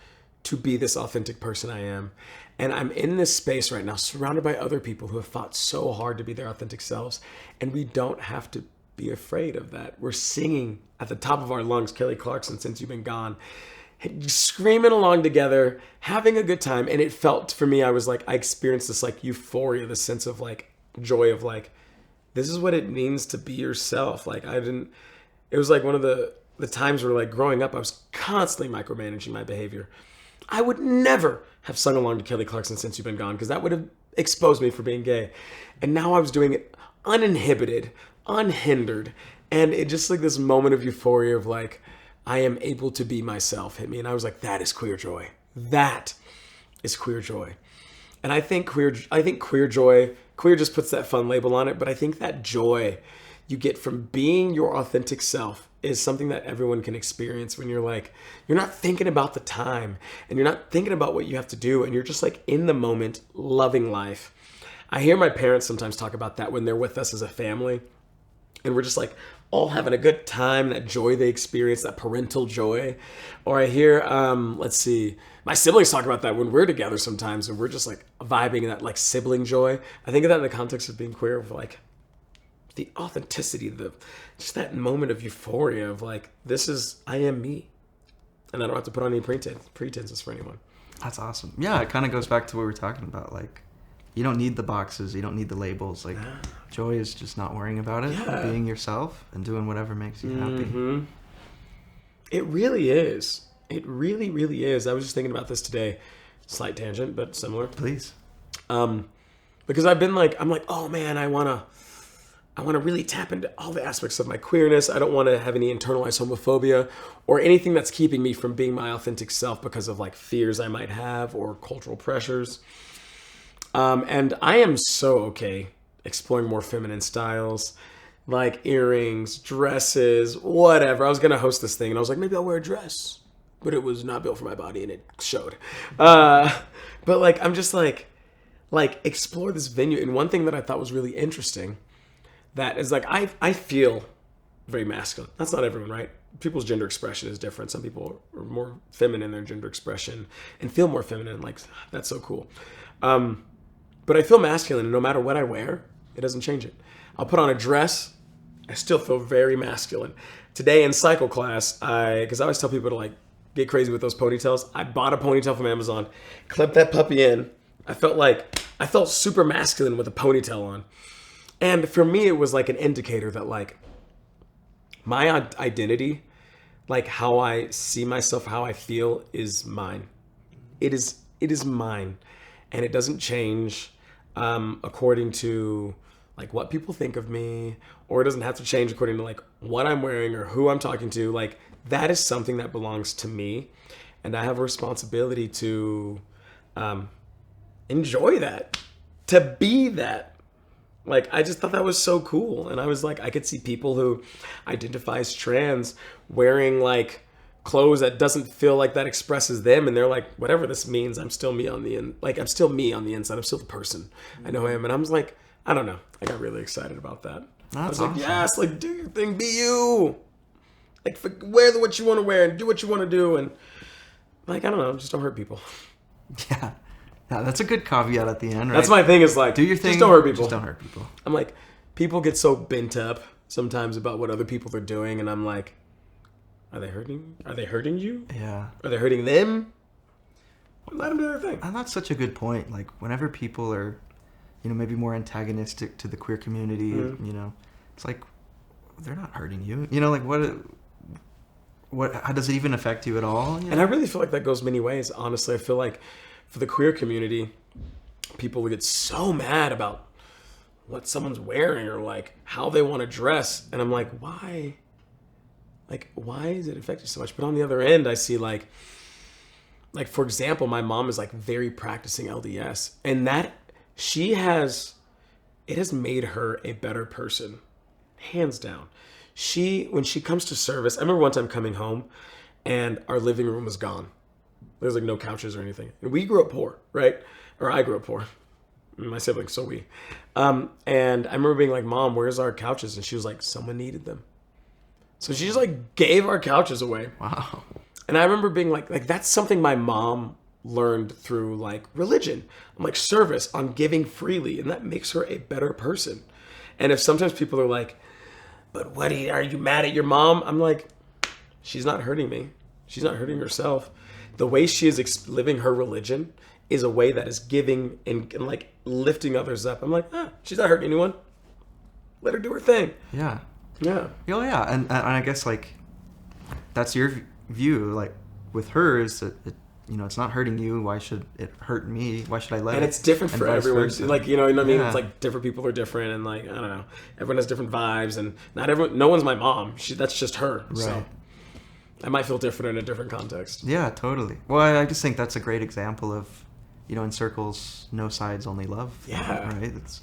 to be this authentic person I am. And I'm in this space right now, surrounded by other people who have fought so hard to be their authentic selves. And we don't have to be afraid of that. We're singing at the top of our lungs, Kelly Clarkson, Since You've Been Gone, screaming along together, having a good time. And it felt for me, I was like, I experienced this like euphoria, this sense of like joy of like, this is what it means to be yourself. Like it was like one of the times where like growing up, I was constantly micromanaging my behavior. I would never have sung along to Kelly Clarkson, Since You've Been Gone, because that would have exposed me for being gay. And now I was doing it uninhibited, unhindered. And it just like this moment of euphoria of like, I am able to be myself hit me. And I was like, that is queer joy. That is queer joy. And I think queer joy, queer just puts that fun label on it. But I think that joy you get from being your authentic self is something that everyone can experience when you're like, you're not thinking about the time and you're not thinking about what you have to do. And you're just like in the moment, loving life. I hear my parents sometimes talk about that when they're with us as a family. And we're just like all having a good time, that joy they experience, that parental joy. Or I hear, my siblings talk about that when we're together sometimes and we're just like vibing in that like sibling joy. I think of that in the context of being queer, of like the authenticity, just that moment of euphoria of like, I am me. And I don't have to put on any pretenses for anyone. That's awesome. Yeah, it kind of goes back to what we were talking about. Like, you don't need the boxes. You don't need the labels. Like, joy is just not worrying about it, being yourself and doing whatever makes you happy. It really is. It really, really is. I was just thinking about this today. Slight tangent, but similar. Please. Because I'm like, oh man, I want to really tap into all the aspects of my queerness. I don't want to have any internalized homophobia or anything that's keeping me from being my authentic self because of like fears I might have or cultural pressures. And I am so okay exploring more feminine styles, like earrings, dresses, whatever. I was going to host this thing and I was like, maybe I'll wear a dress, but it was not built for my body and it showed. But like, I'm just like explore this venue. And one thing that I thought was really interesting that is like, I feel very masculine. That's not everyone, right? People's gender expression is different. Some people are more feminine in their gender expression and feel more feminine. Like, that's so cool. But I feel masculine, and no matter what I wear, it doesn't change it. I'll put on a dress, I still feel very masculine. Today in cycle class, because I always tell people to like get crazy with those ponytails, I bought a ponytail from Amazon, clipped that puppy in. I felt super masculine with a ponytail on. And for me, it was like an indicator that like my identity, like how I see myself, how I feel is mine. It is mine. And it doesn't change according to like what people think of me, or it doesn't have to change according to like what I'm wearing or who I'm talking to. Like that is something that belongs to me. And I have a responsibility to enjoy that, to be that. Like, I just thought that was so cool. And I was like, I could see people who identify as trans wearing like clothes that doesn't feel like that expresses them. And they're like, whatever this means, I'm still me on the I'm still me on the inside. I'm still the person I know I am. And I was like, I don't know. I got really excited about that. I was like, yes, like do your thing, be you. Like wear what you want to wear and do what you want to do. And like, I don't know, just don't hurt people. Yeah. Yeah, that's a good caveat at the end, right? That's my thing is like, do your thing. Just don't hurt people. Just don't hurt people. I'm like, people get so bent up sometimes about what other people are doing. And I'm like, Are they hurting you? Yeah. Are they hurting them? Let them do their thing. And that's such a good point. Like, whenever people are, maybe more antagonistic to the queer community, it's like, they're not hurting you. Like, how does it even affect you at all? And I really feel like that goes many ways, honestly. I feel like for the queer community, people would get so mad about what someone's wearing or like how they want to dress. And I'm like, why? Like, why is it affect you so much? But on the other end, I see like for example, my mom is like very practicing LDS, and it has made her a better person, hands down. When she comes to service, I remember one time coming home and our living room was gone. There's like no couches or anything. And we grew up poor, right? Or I grew up poor. My siblings, so we. And I remember being like, Mom, where's our couches? And she was like, someone needed them. So she just like gave our couches away. Wow. And I remember being like that's something my mom learned through like religion, like service, on giving freely. And that makes her a better person. And if sometimes people are like, but are you mad at your mom? I'm like, she's not hurting me. She's not hurting herself. The way she is living her religion is a way that is giving and like lifting others up. I'm like, she's not hurting anyone. Let her do her thing. Yeah. Yeah. Oh, yeah. And I guess, like, that's your view. Like, with her is that, it's not hurting you. Why should it hurt me? Why should I let it? And it's different for everyone. Versa. Like, you know what I mean? Yeah. It's like different people are different. And like, I don't know. Everyone has different vibes. And no one's my mom. That's just her. Right. So I might feel different in a different context. Yeah, totally. Well, I just think that's a great example of, in circles, no sides, only love. Yeah. Right? It's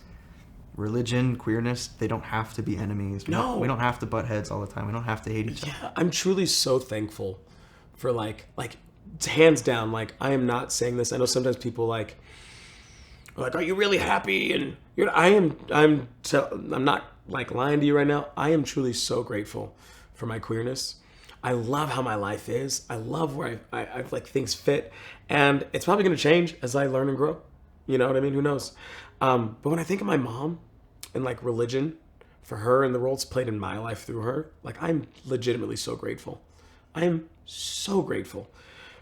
religion, queerness, they don't have to be enemies. We don't have to butt heads all the time. We don't have to hate each other. Yeah, I'm truly so thankful for like hands down, like I am not saying this. I know sometimes people are like, are you really happy? And I'm not like lying to you right now. I am truly so grateful for my queerness. I love how my life is. I love where I like things fit, and it's probably going to change as I learn and grow. You know what I mean? Who knows? But when I think of my mom and like religion, for her and the role it's played in my life through her, like I'm legitimately so grateful. I am so grateful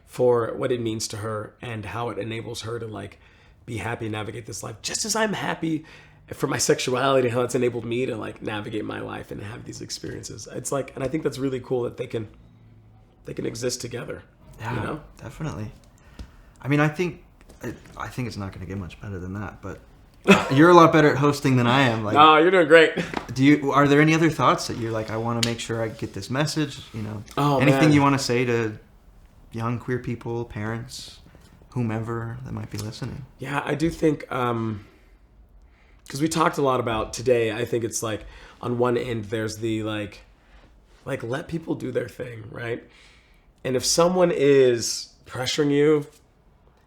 for what it means to her and how it enables her to like be happy and navigate this life. Just as I'm happy for my sexuality, how it's enabled me to like navigate my life and have these experiences. It's like, and I think that's really cool that they can exist together. Yeah, you know? Definitely. I mean, I think it's not going to get much better than that, but you're a lot better at hosting than I am. Like, no, you're doing great. Are there any other thoughts that you're like, I want to make sure I get this message? Oh, anything man. you want to say to young queer people, parents, whomever that might be listening? Yeah, I do think, because we talked a lot about today, I think it's like on one end, there's the like let people do their thing, right? And if someone is pressuring you,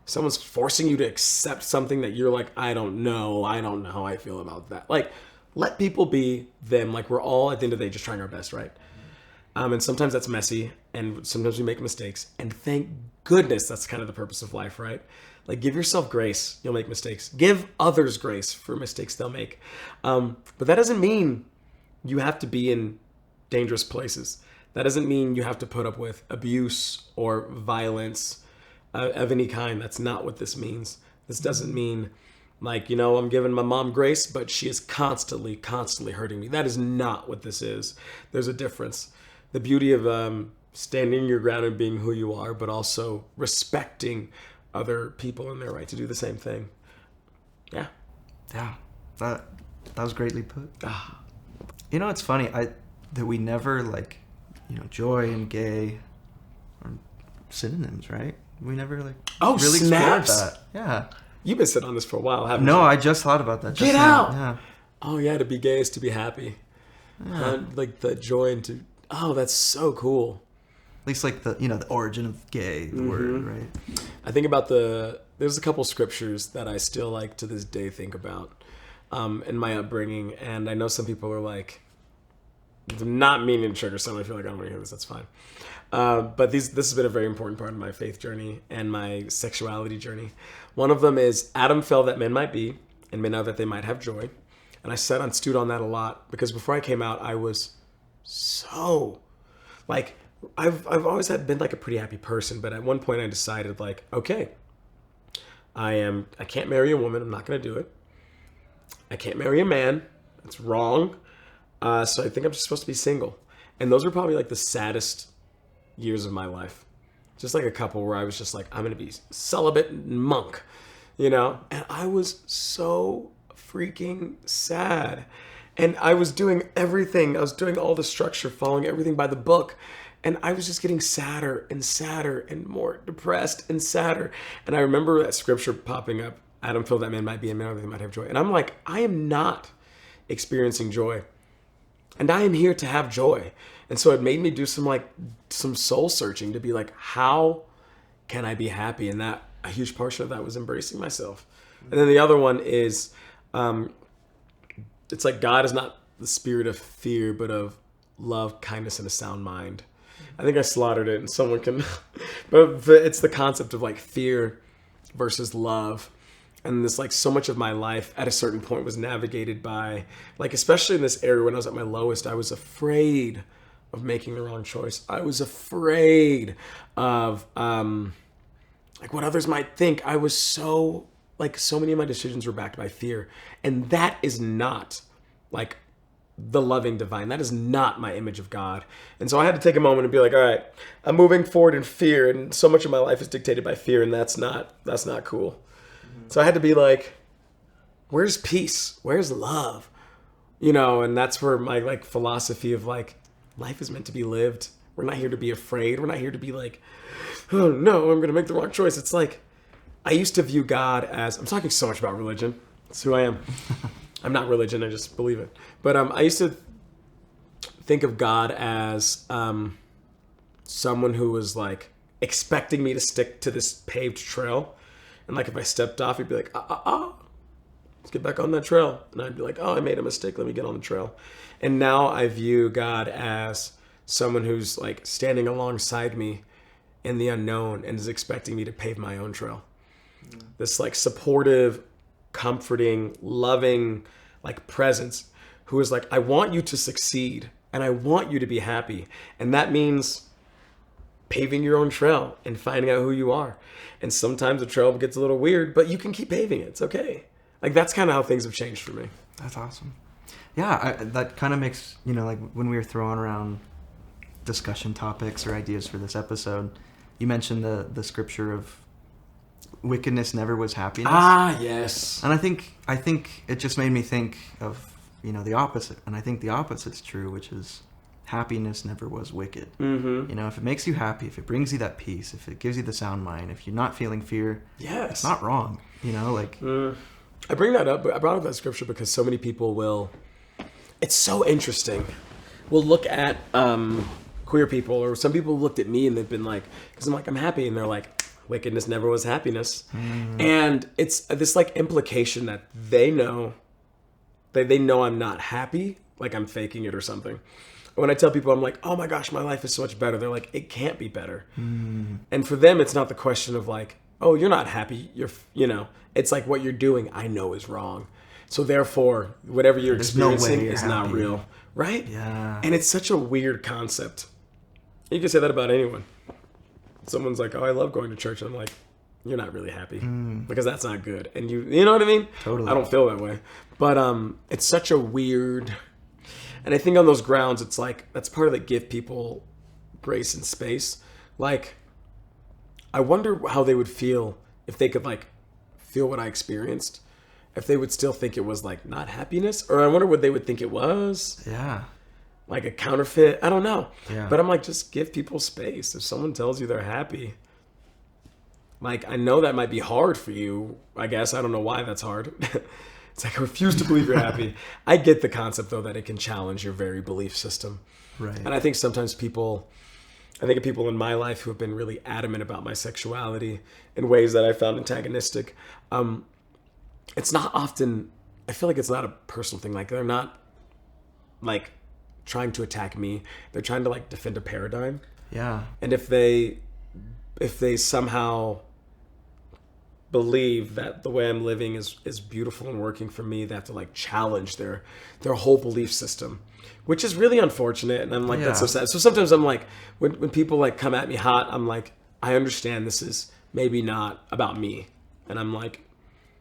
someone's forcing you to accept something that you're like, I don't know how I feel about that. Like, let people be them. Like, we're all at the end of the day just trying our best, right? And sometimes that's messy, and sometimes we make mistakes. And thank goodness that's kind of the purpose of life, right? Like, give yourself grace. You'll make mistakes. Give others grace for mistakes they'll make. But that doesn't mean you have to be in dangerous places. That doesn't mean you have to put up with abuse or violence of any kind. That's not what this means. This doesn't mean like, I'm giving my mom grace, but she is constantly hurting me. That is not what this is. There's a difference. The beauty of standing your ground and being who you are, but also respecting other people and their right to do the same thing. Yeah. Yeah. That was greatly put. It's funny that we never like, joy and gay are synonyms, right? We never like really snaps. explored that. Yeah. You've been sitting on this for a while, haven't you? No, I just thought about that. Get out! Yeah. Oh yeah, to be gay is to be happy. Yeah. Like the joy and that's so cool. At least like the origin of gay, the word, right? I think about there's a couple scriptures that I still like to this day think about in my upbringing. And I know some people are like, not meaning to trigger someone. I feel like I don't want to hear this. That's fine. But this has been a very important part of my faith journey and my sexuality journey. One of them is Adam fell that men might be, and men know that they might have joy. And I stewed on that a lot because before I came out, I was so like I've always been like a pretty happy person, but at one point I decided like, okay, I can't marry a woman. I'm not going to do it. I can't marry a man. That's wrong. So I think I'm just supposed to be single. And those were probably like the saddest years of my life. Just like a couple where I was just like, I'm going to be celibate monk, you know? And I was so freaking sad. And I was doing everything. I was doing all the structure, following everything by the book. And I was just getting sadder and sadder and more depressed and sadder. And I remember that scripture popping up, Adam filled that man might be a man, they might have joy. And I'm like, I am not experiencing joy. And I am here to have joy. And so it made me do some soul searching to be like, how can I be happy? And that a huge portion of that was embracing myself. And then the other one is, it's like God is not the spirit of fear, but of love, kindness, and a sound mind. I think I slaughtered it and someone can, but it's the concept of like fear versus love. And this, like, so much of my life at a certain point was navigated by, like, especially in this area when I was at my lowest, I was afraid of making the wrong choice. I was afraid of, like, what others might think. I was so, like, so many of my decisions were backed by fear. And that is not, like, the loving divine. That is not my image of God. And so I had to take a moment and be like, all right, I'm moving forward in fear. And so much of my life is dictated by fear. And that's not cool. So I had to be like, where's peace? Where's love? You know, and that's where my like philosophy of like, life is meant to be lived. We're not here to be afraid. We're not here to be like, oh no, I'm going to make the wrong choice. It's like, I used to view God as, I'm talking so much about religion. That's who I am. I'm not religion. I just believe it. But I used to think of God as someone who was like expecting me to stick to this paved trail. And like if I stepped off, he'd be like, let's get back on that trail. And I'd be like, oh, I made a mistake. Let me get on the trail. And now I view God as someone who's like standing alongside me in the unknown and is expecting me to pave my own trail. This like supportive, comforting, loving, like presence who is like, I want you to succeed and I want you to be happy. And that means paving your own trail and finding out who you are. And sometimes the trail gets a little weird, but you can keep paving it. It's okay. Like that's kind of how things have changed for me. That's awesome. Yeah, that kind of makes, you know, like when we were throwing around discussion topics or ideas for this episode, you mentioned the scripture of wickedness never was happiness. Ah, yes. And I think it just made me think of, you know, the opposite. And I think the opposite's true, which is happiness never was wicked. Mm-hmm. You know, if it makes you happy, if it brings you that peace, if it gives you the sound mind, if you're not feeling fear, yes, it's not wrong. You know, like I bring that up. I brought up that scripture because so many people will. It's so interesting. We'll look at queer people, or some people looked at me and they've been like, because I'm like, I'm happy, and they're like, wickedness never was happiness. And it's this like implication that they know I'm not happy, like I'm faking it or something. When I tell people, I'm like, oh my gosh, my life is so much better, they're like, it can't be better. And for them, it's not the question of like, oh, you're not happy, you know, it's like what you're doing, I know is wrong. So therefore, whatever you're experiencing is not real, right? Yeah. And it's such a weird concept. You can say that about anyone. Someone's like, oh, I love going to church. And I'm like, you're not really happy because that's not good. And you know what I mean? Totally. I don't feel that way. But it's such a weird, and I think on those grounds, it's like, that's part of the give people grace and space. Like, I wonder how they would feel if they could like feel what I experienced. If they would still think it was like not happiness, or I wonder what they would think it was. Yeah. Like a counterfeit. I don't know. Yeah. But I'm like, just give people space. If someone tells you they're happy, like, I know that might be hard for you. I guess. I don't know why that's hard. It's like, I refuse to believe you're happy. I get the concept, though, that it can challenge your very belief system. Right. And I think sometimes I think of people in my life who have been really adamant about my sexuality in ways that I found antagonistic. It's not often, I feel like it's not a personal thing. Like, they're not, like, trying to attack me. They're trying to, like, defend a paradigm. Yeah. And if they somehow believe that the way I'm living is beautiful and working for me, they have to like challenge their whole belief system, which is really unfortunate. And I'm like, that's so sad. So sometimes I'm like, when people like come at me hot, I'm like, I understand this is maybe not about me. And I'm like,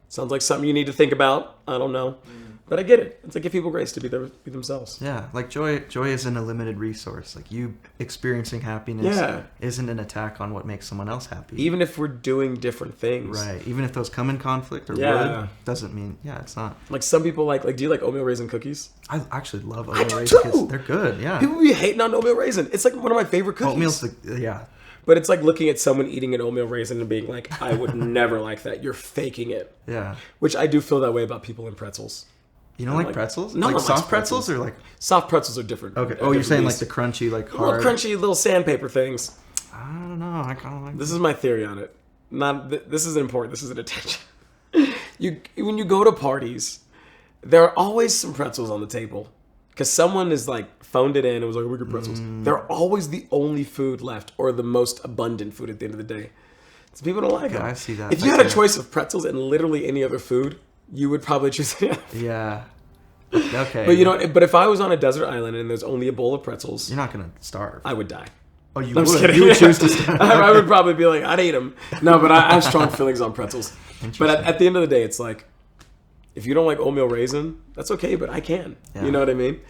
sounds like something you need to think about. I don't know. But I get it. It's like, give people grace to be themselves. Yeah, like joy isn't a limited resource. Like you experiencing happiness isn't an attack on what makes someone else happy. Even if we're doing different things. Right. Even if those come in conflict or would, doesn't mean, it's not. Like some people like do you like oatmeal raisin cookies? I actually love I oatmeal do raisin too! cookies. They're good, yeah. People be hating on oatmeal raisin. It's like one of my favorite cookies. Oatmeal's But it's like looking at someone eating an oatmeal raisin and being like, I would never like that. You're faking it. Yeah. Which I do feel that way about people in pretzels. You don't like pretzels? No like one likes soft pretzels or like... Soft pretzels are different. Okay. Oh, you're saying like the crunchy, like hard... Little crunchy, little sandpaper things. I don't know. I kind of like... This is my theory on it. This isn't important. This isn't attention. When you go to parties, there are always some pretzels on the table. Because someone is like phoned it in and was like, we get pretzels. They're always the only food left or the most abundant food at the end of the day. So people don't like them. I see that. If you had a choice of pretzels and literally any other food, you would probably choose it. Yeah. Okay. But but if I was on a desert island and there's only a bowl of pretzels, you're not going to starve. I would die. Oh, you I'm just would? kidding. You would choose to starve. I would probably be like, I'd eat them. No, but I have strong feelings on pretzels. But at the end of the day, it's like, if you don't like oatmeal raisin, that's okay, but I can. Yeah. You know what I mean?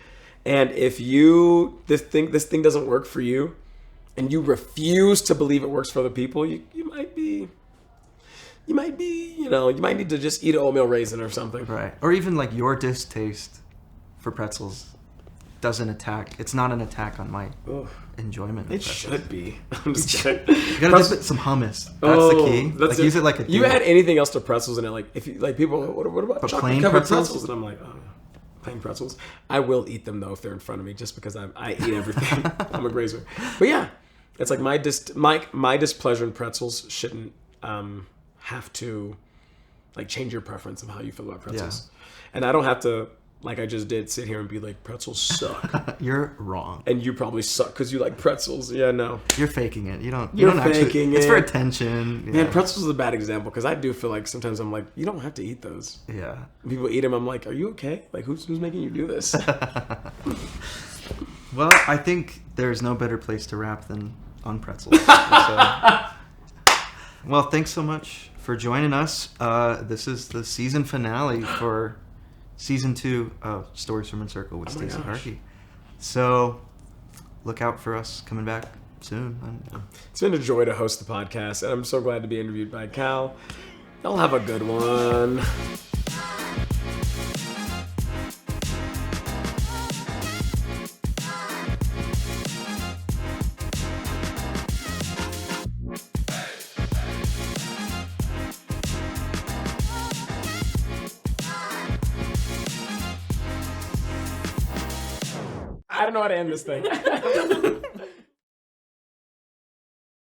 And if this thing doesn't work for you, and you refuse to believe it works for other people, you might need to just eat an oatmeal raisin or something. Right. Or even like your distaste for pretzels doesn't attack. It's not an attack on my enjoyment of It pretzels. should be. I'm just kidding. You gotta dip it some hummus. That's the key. Like use it like a... You add anything else to pretzels and it like if you like people what about But chocolate plain covered pretzels? pretzels? And I'm like, oh, plain pretzels. I will eat them though if they're in front of me just because I eat everything. I'm a grazer. But yeah, it's like my displeasure in pretzels shouldn't have to like change your preference of how you feel about pretzels. And I don't have to, like I just did, sit here and be like, pretzels suck. You're wrong. And you probably suck because you like pretzels. Yeah, no. You're faking it. You don't You're actually... faking It's it. for attention. Man, pretzels is a bad example because I do feel like sometimes I'm like, you don't have to eat those. Yeah. When people eat them, I'm like, are you okay? Like, who's making you do this? Well, I think there's no better place to wrap than on pretzels. Well, thanks so much for joining us. This is the season finale for season 2 of Stories from Encircle with Stacey Harkey. So look out for us coming back soon. It's been a joy to host the podcast, and I'm so glad to be interviewed by Cal. Y'all have a good one. I don't know how to end this thing.